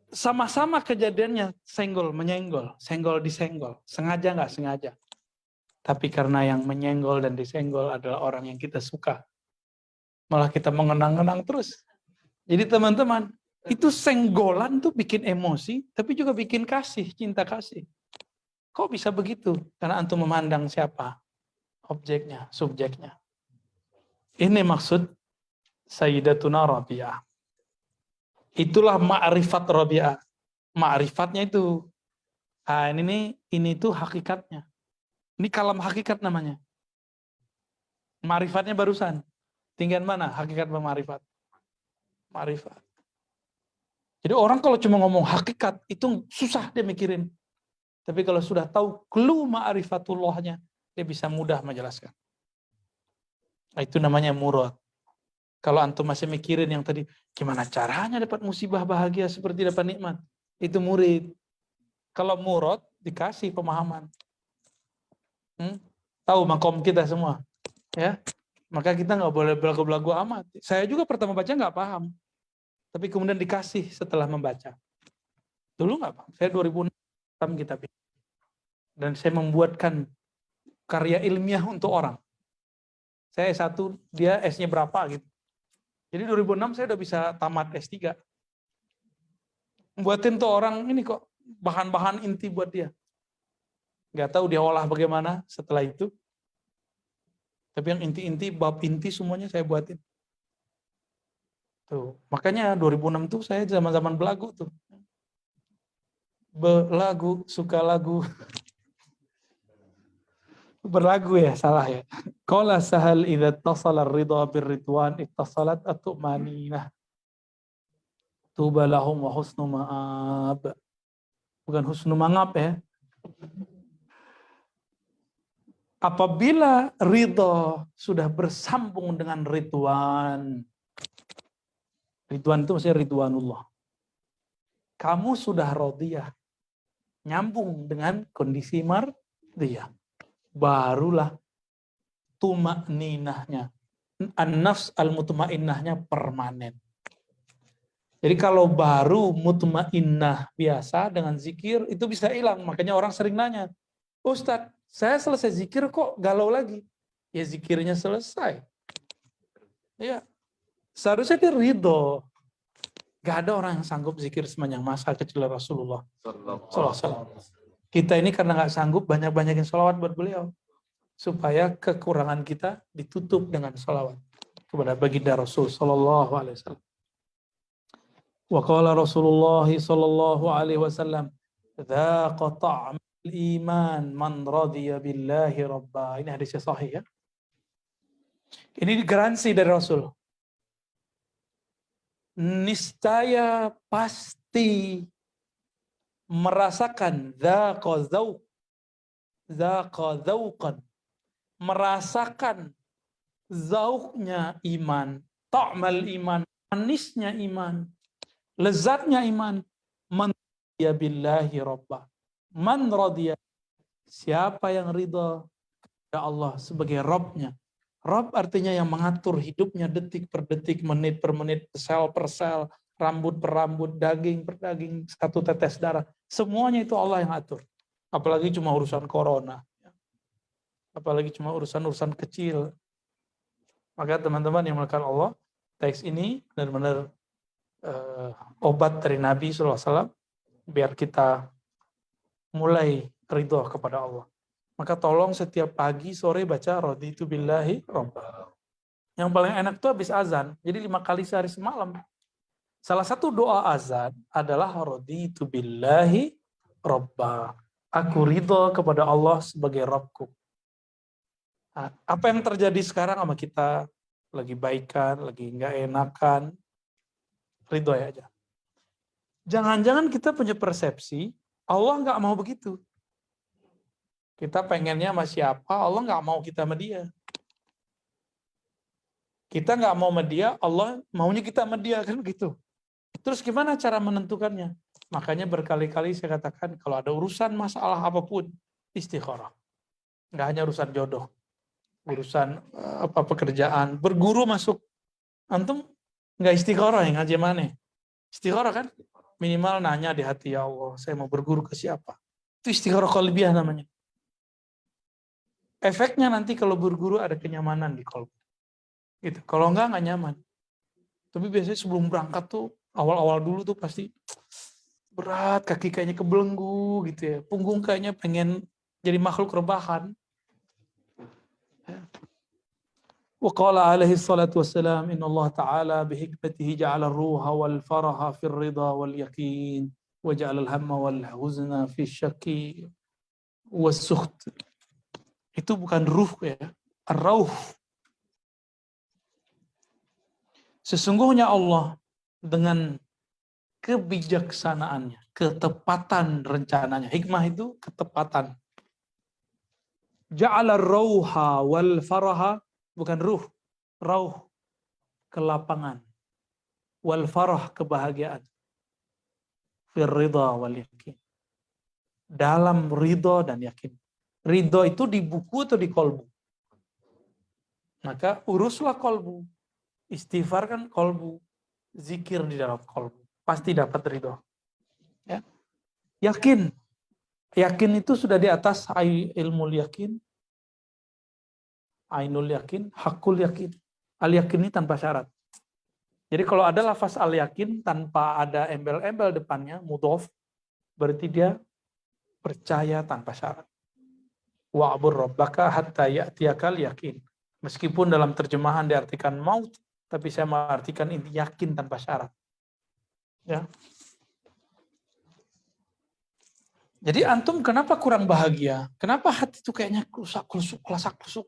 Sama-sama kejadiannya senggol, menyenggol, senggol disenggol. Sengaja nggak sengaja. Tapi karena yang menyenggol dan disenggol adalah orang yang kita suka. Malah kita mengenang-kenang terus. Jadi teman-teman, itu senggolan tuh bikin emosi, tapi juga bikin kasih, cinta kasih. Kok bisa begitu? Karena antum memandang siapa? Objeknya, subjeknya. Ini maksud Sayyidatuna Rabi'ah. Itulah ma'rifat Rabi'ah. Ma'rifatnya itu. Nah, ini tuh hakikatnya. Ini kalam hakikat namanya. Ma'rifatnya barusan. Tinggal mana hakikat ma'rifat? Ma'rifat. Jadi orang kalau cuma ngomong hakikat, itu susah dia mikirin. Tapi kalau sudah tahu clue ma'rifatullahnya, dia bisa mudah menjelaskan. Nah, itu namanya murad. Kalau antum masih mikirin yang tadi, gimana caranya dapat musibah bahagia seperti dapat nikmat? Itu murid. Kalau murad, dikasih pemahaman. Tahu makom kita semua, ya. Maka kita nggak boleh belagu-belagu amat. Saya juga pertama baca nggak paham, tapi kemudian dikasih setelah membaca. Dulu nggak paham. Saya 2006 kitab ini, dan saya membuatkan karya ilmiah untuk orang. Saya S1, dia S-nya berapa gitu. Jadi 2006 saya udah bisa tamat S3. Buatin tuh orang ini kok bahan-bahan inti buat dia. Nggak tahu dia olah bagaimana setelah itu. Tapi yang inti-inti, bab inti semuanya saya buatin. Tuh, makanya 2006 tuh saya zaman-zaman belagu tuh. Belagu, suka lagu. Berlagu ya, salah ya. Qala sahal idza tasala ar-ridha bir-ridwan ittasalat at-tumanina. Tuba lahum wa husnu ma'ab. Bukan husnu mangap ya. Apabila ridho sudah bersambung dengan ridwan. Ridwan itu maksudnya ridwanullah. Kamu sudah radiyah. Nyambung dengan kondisi mardiyah. Barulah tumakninahnya. An-nafs al-mutmainnahnya permanen. Jadi kalau baru mutmainnah biasa dengan zikir itu bisa hilang. Makanya orang sering nanya, Ustadz, saya selesai zikir kok galau lagi. Ya zikirnya selesai. Ya, seharusnya dia ridho. Gak ada orang yang sanggup zikir sepanjang masa kecuali Rasulullah SAW. Kita ini karena gak sanggup banyak-banyakin sholawat buat beliau. Supaya kekurangan kita ditutup dengan sholawat kepada baginda Rasul Sallallahu Alaihi Wasallam. Wa qala Rasulullah Sallallahu Alaihi Wasallam, "Dzaqa ta'am iman man radiya billahi rabba." Ini hadisnya sahih ya. Ini garansi dari Rasul. Niscaya pasti merasakan dzaqa dzauqan, merasakan zauknya iman, ta'mal iman, manisnya iman, lezatnya iman. Man radiya billahi rabba. Man radiya, siapa yang ridha ya Allah sebagai Rabbnya. Rabb artinya yang mengatur hidupnya detik per detik, menit per menit, sel per sel, rambut per rambut, daging per daging, satu tetes darah. Semuanya itu Allah yang atur. Apalagi cuma urusan corona. Apalagi cuma urusan-urusan kecil. Maka teman-teman yang melakukan Allah, teks ini benar-benar obat dari Nabi SAW, biar kita mulai ridho kepada Allah. Maka tolong setiap pagi, sore baca raditu billahi rabba. Yang paling enak itu habis azan. Jadi 5 kali sehari semalam. Salah satu doa azan adalah raditu billahi rabba. Aku ridho kepada Allah sebagai Rabbku. Nah, apa yang terjadi sekarang sama kita? Lagi baikan, lagi nggak enakan. Ridho ya aja. Jangan-jangan kita punya persepsi, Allah nggak mau begitu. Kita pengennya sama siapa, Allah nggak mau kita sama dia. Kita nggak mau sama dia, Allah maunya kita sama dia, kan gitu. Terus gimana cara menentukannya? Makanya berkali-kali saya katakan, kalau ada urusan masalah apapun, istikharah. Nggak hanya urusan jodoh, urusan pekerjaan, berguru masuk. Antum nggak istikharah yang ngaji mana? Istikharah kan? Minimal nanya di hati, ya Allah, saya mau berguru ke siapa? Itu istikharah qalbiyah namanya. Efeknya nanti kalau berguru ada kenyamanan di kolbu. Gitu. Kalau nggak nyaman. Tapi biasanya sebelum berangkat tuh, awal-awal dulu tuh pasti berat, kaki kayaknya kebelenggu gitu ya. Punggung kayaknya pengen jadi makhluk rebahan. Wa qala alaihi salatu wassalam, inna Allah ta'ala bihikmatihi ja'ala ruha wal faraha fir ridha wal yakin, wa ja'ala al-hamma wal huzna fi syaki was sukht. Itu bukan ruh ya, ar-rauh. Sesungguhnya Allah dengan kebijaksanaannya, ketepatan rencananya. Hikmah itu ketepatan. Ja'ala ar-rauha wal faraha, bukan ruh, rauh, kelapangan. Wal farah, kebahagiaan. Fir ridha wal yakin. dalam ridho dan yakin. Ridho itu di buku atau di kolbu? Maka uruslah kolbu. Istighfar kan kolbu. Zikir di dalam kolbu. Pasti dapat ridho. Ya. Yakin. Yakin itu sudah di atas ilmu yakin. Ainul yakin, hakul yakin. Al yakin ini tanpa syarat. Jadi kalau ada lafaz al yakin tanpa ada embel-embel depannya, mudhof, berarti dia percaya tanpa syarat. Wa'bur rabbaka hatta ya'tiyakal yakin. Meskipun dalam terjemahan diartikan maut, tapi saya mengartikan ini yakin tanpa syarat. Ya. Jadi antum kenapa kurang bahagia? Kenapa hati itu kayaknya klusak-klusuk, klasak-klusuk?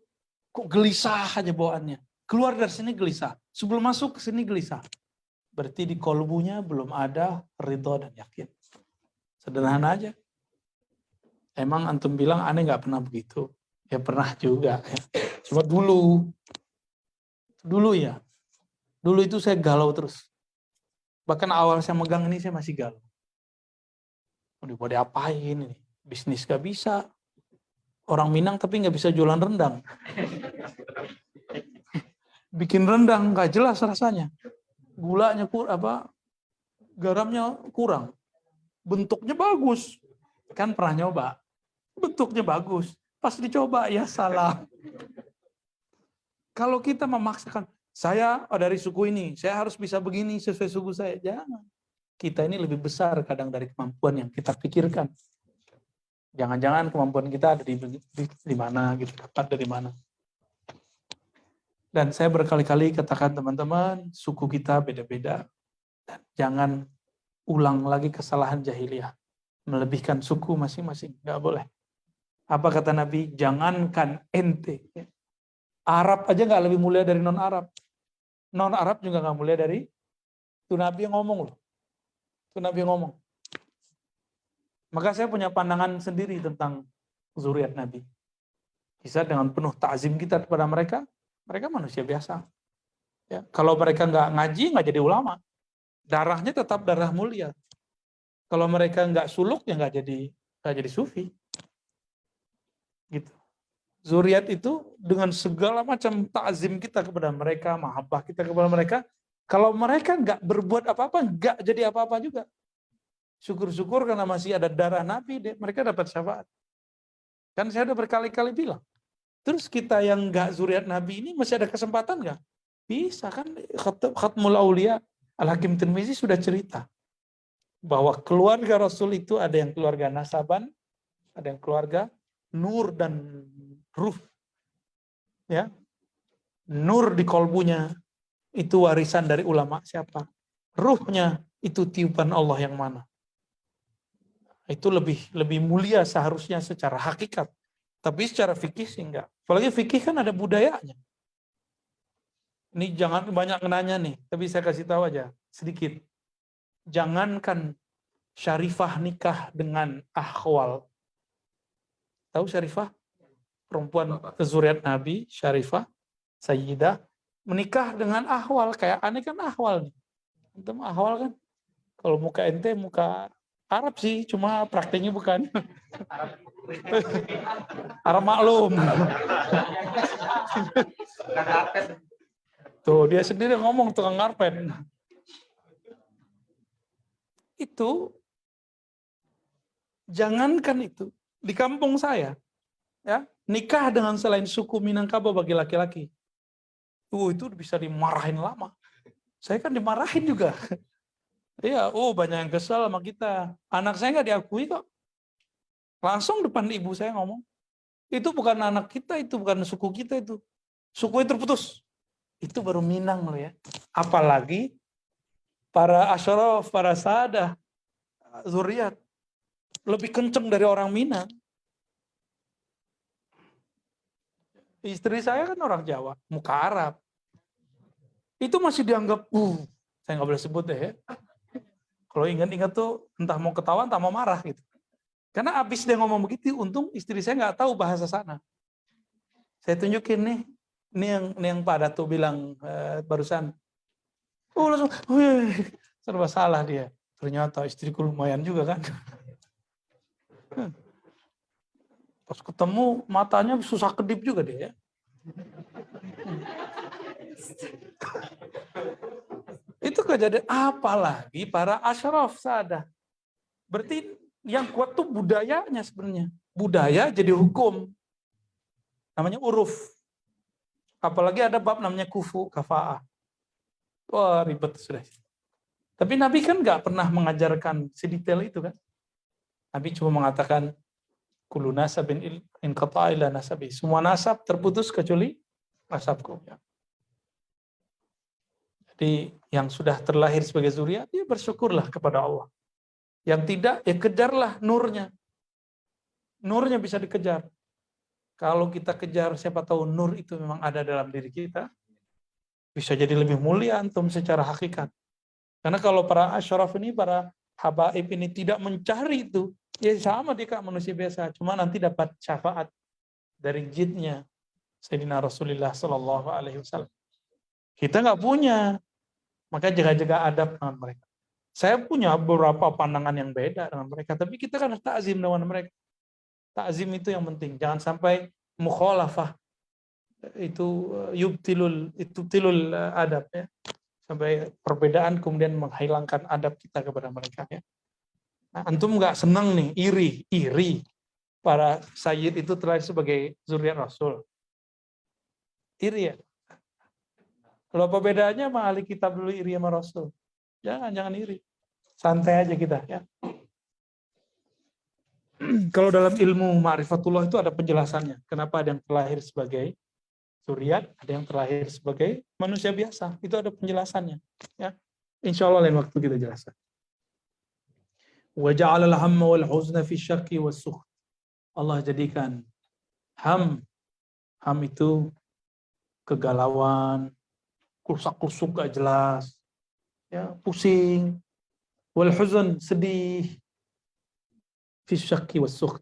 Kok gelisah aja bawaannya? Keluar dari sini gelisah. Sebelum masuk ke sini gelisah. Berarti di kolbunya belum ada ridho dan yakin. Sederhana aja. Emang antum bilang aneh nggak pernah begitu? Ya pernah juga. Ya. Cuma dulu ya. Dulu itu saya galau terus. Bahkan awal saya megang ini saya masih galau. Mau diapain ini? Bisnis gak bisa. Orang Minang tapi nggak bisa jualan rendang. Bikin rendang nggak jelas rasanya. Gulanya garamnya kurang. Bentuknya bagus. Kan pernah nyoba. Bentuknya bagus. Pas dicoba ya salah. Kalau kita memaksakan, saya dari suku ini, saya harus bisa begini sesuai suku saya. Jangan. Kita ini lebih besar kadang dari kemampuan yang kita pikirkan. Jangan-jangan kemampuan kita ada di mana gitu, dapat dari mana. Dan saya berkali-kali katakan teman-teman, suku kita beda-beda. Dan jangan ulang lagi kesalahan jahiliyah. Melebihkan suku masing-masing. Nggak boleh. Apa kata Nabi? Jangankan ente. Arab aja nggak lebih mulia dari non-Arab. Non-Arab juga nggak mulia dari itu Nabi yang ngomong loh. Itu Nabi yang ngomong. Maka saya punya pandangan sendiri tentang zuriat Nabi. Bisa dengan penuh ta'zim kita kepada mereka manusia biasa. Ya, kalau mereka nggak ngaji, nggak jadi ulama. Darahnya tetap darah mulia. Kalau mereka nggak suluk, ya nggak jadi sufi. Gitu. Zuriat itu dengan segala macam ta'zim kita kepada mereka, mahabbah kita kepada mereka, kalau mereka nggak berbuat apa-apa, nggak jadi apa-apa juga. Syukur-syukur karena masih ada darah Nabi, mereka dapat syafaat. Kan saya udah berkali-kali bilang. Terus kita yang nggak zuriat Nabi ini masih ada kesempatan nggak? Bisa kan? Khatmul Aulia, Al-Hakim Tirmizi sudah cerita bahwa keluarga Rasul itu ada yang keluarga nasaban, ada yang keluarga nur dan ruh. Ya. Nur di kolbunya itu warisan dari ulama siapa? Ruhnya itu tiupan Allah yang mana? Itu lebih mulia seharusnya secara hakikat. Tapi secara fikih sih enggak. Apalagi fikih kan ada budayanya. Ini jangan banyak nanya nih, tapi saya kasih tahu aja sedikit. Jangankan syarifah nikah dengan akhwal. Tahu syarifah? Perempuan zuriat Nabi, syarifah, sayyidah, menikah dengan ahwal. Kayak aneh kan ahwal nih. Itu ahwal kan? Kalau muka ente, muka Arab sih, cuma prakteknya bukan. Arab maklum. Tuh, dia sendiri ngomong tukang karpet. Itu, jangankan itu. Di kampung saya, ya nikah dengan selain suku Minangkabau bagi laki-laki. Itu bisa dimarahin lama. Saya kan dimarahin juga. Iya, banyak yang kesel sama kita. Anak saya nggak diakui kok. Langsung depan ibu saya ngomong, itu bukan anak kita, itu bukan suku kita itu. Suku itu terputus. Itu baru Minang loh ya. Apalagi para asyraf, para sadah, zuriat. Lebih kenceng dari orang Minang. Istri saya kan orang Jawa, muka Arab. Itu masih dianggap, saya nggak boleh sebut deh ya. Kalau ingat-ingat tuh, entah mau ketawa, entah mau marah gitu. Karena abis dia ngomong begitu, untung istri saya nggak tahu bahasa sana. Saya tunjukin nih, ini yang Pak Dato bilang barusan. Langsung, serba salah dia. Ternyata istriku lumayan juga kan. Pas ketemu matanya susah kedip juga dia ya. Itu kejadian, apalagi para asyraf sadah. Berarti yang kuat tuh budayanya sebenarnya. Budaya jadi hukum. Namanya uruf. Apalagi ada bab namanya kufu, kafa'ah. Wah, ribet sudah. Tapi Nabi kan nggak pernah mengajarkan sedetail itu kan. Nabi cuma mengatakan kullu nasabin inqata'a ila nasabi. Semua nasab terputus kecuali nasabku. Ya. Jadi yang sudah terlahir sebagai zuriat, ya bersyukurlah kepada Allah. Yang tidak, ya kejarlah nurnya. Nurnya bisa dikejar. Kalau kita kejar, siapa tahu nur itu memang ada dalam diri kita, bisa jadi lebih mulia antum secara hakikat. Karena kalau para asyraf ini, para habaib ini tidak mencari itu, ya sama dia kayak manusia biasa, cuma nanti dapat syafaat dari jidnya Sayyidina Rasulullah Sallallahu Alaihi Wasallam. Kita nggak punya, maka jaga-jaga adab dengan mereka. Saya punya beberapa pandangan yang beda dengan mereka, tapi kita kan harus ta'zim dengan mereka. Ta'zim itu yang penting, jangan sampai mukhalafah itu yubtilul adab ya. Sampai perbedaan kemudian menghilangkan adab kita kepada mereka ya. Nah, antum nggak senang nih, iri para sayyid itu terlahir sebagai zuriat Rasul. Iri ya. Kalau apa bedanya sama ahli kitab dulu iri sama Rasul? Jangan iri. Santai aja kita ya. Kalau dalam ilmu ma'rifatullah itu ada penjelasannya. Kenapa ada yang terlahir sebagai zuriat, ada yang terlahir sebagai manusia biasa. Itu ada penjelasannya. Ya. Insya Allah lain waktu kita jelaskan. Wa ja'ala al-hamma wal huzna fi syakki was sukht. Allah jadikan ham itu kegalauan, klusak-klusuk gak jelas, ya, pusing. Wal huzn sedih. Fi syakki was sukht.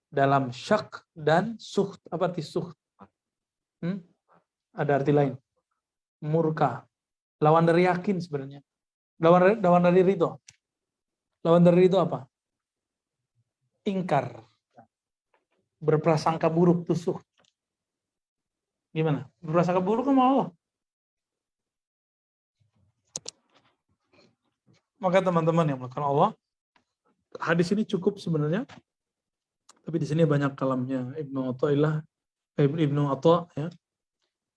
Dalam syak dan sukht. Apa arti sukht? Ada arti lain. Murka. Lawan dari yakin sebenarnya. Lawan dari ridho. Lawan dari ridho apa? Ingkar. Berprasangka buruk, tusuk. Gimana? Berprasangka buruk sama Allah. Maka teman-teman yang melakukan Allah, hadis ini cukup sebenarnya. Tapi di sini banyak kalamnya Ibnu Athaillah, Ibnu Atha ya.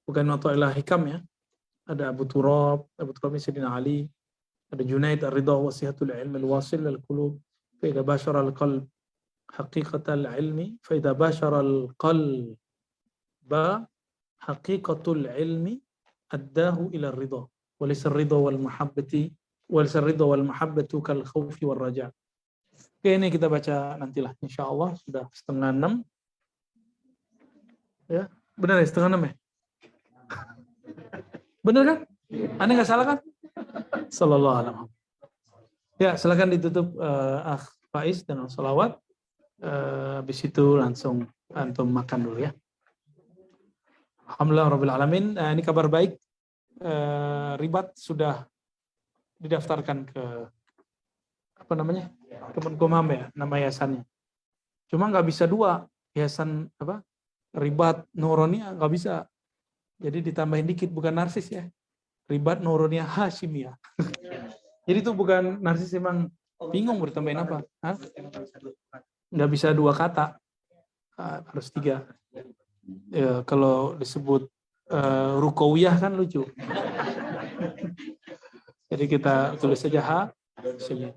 Bukan Ibnu Athaillah Hikam ya. Ada Abu Turab ini Sayyidina Ali, ada Junaid Ar-Ridha wasihatul ilm al-wasil lil-qulub fa idza bashara al-qalb haqiqatal ilmi fa idza bashara al-qalb haqiqatul ilmi addahu ila ar-ridha wa laysa ar-ridha wal mahabbatu kal khawfi war raja. Oke, ini kita baca nantilah insyaallah sudah 5:30 ya. Benar ya 5:30 ya? Benar kan? Anda nggak salah kan? Sallallahu alaihi wasallam. Ya, silakan ditutup Akh Faiz dengan salawat. Habis itu langsung antum makan dulu ya. Alhamdulillah rabbil alamin. Ini kabar baik. Ribat sudah didaftarkan ke apa namanya? Kemenkumham ya, nama yayasannya. Cuma nggak bisa 2 yayasan apa? Ribat Nuronia nggak bisa. Jadi ditambahin dikit, bukan narsis ya. Ribat Nuronia Hashimiyah. Jadi itu bukan narsis, emang bingung mau ditambahin apa. Hah? Nggak bisa 2 kata. Harus 3. Ya, kalau disebut Rukawiyah kan lucu. Jadi kita tulis saja Hashimiyah.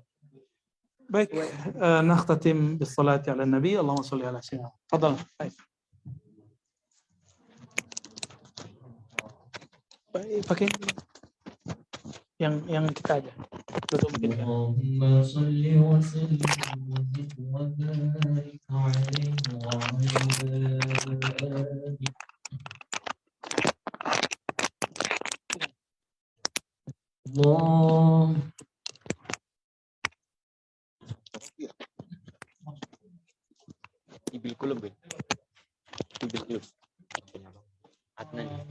Baik, nakhtatim bis salati ala nabi. Allahumma shalli ala sayyidina. Fadhal. Pakai yang kita aja. Allahumma shalli wa sallim wa barik alaihi wa ala alihi. Allah Ibil kulub. Ibil kulub. Adnan.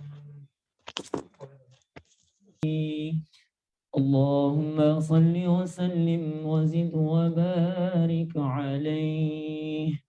Allahumma صل وسلم وزد وبارك عليه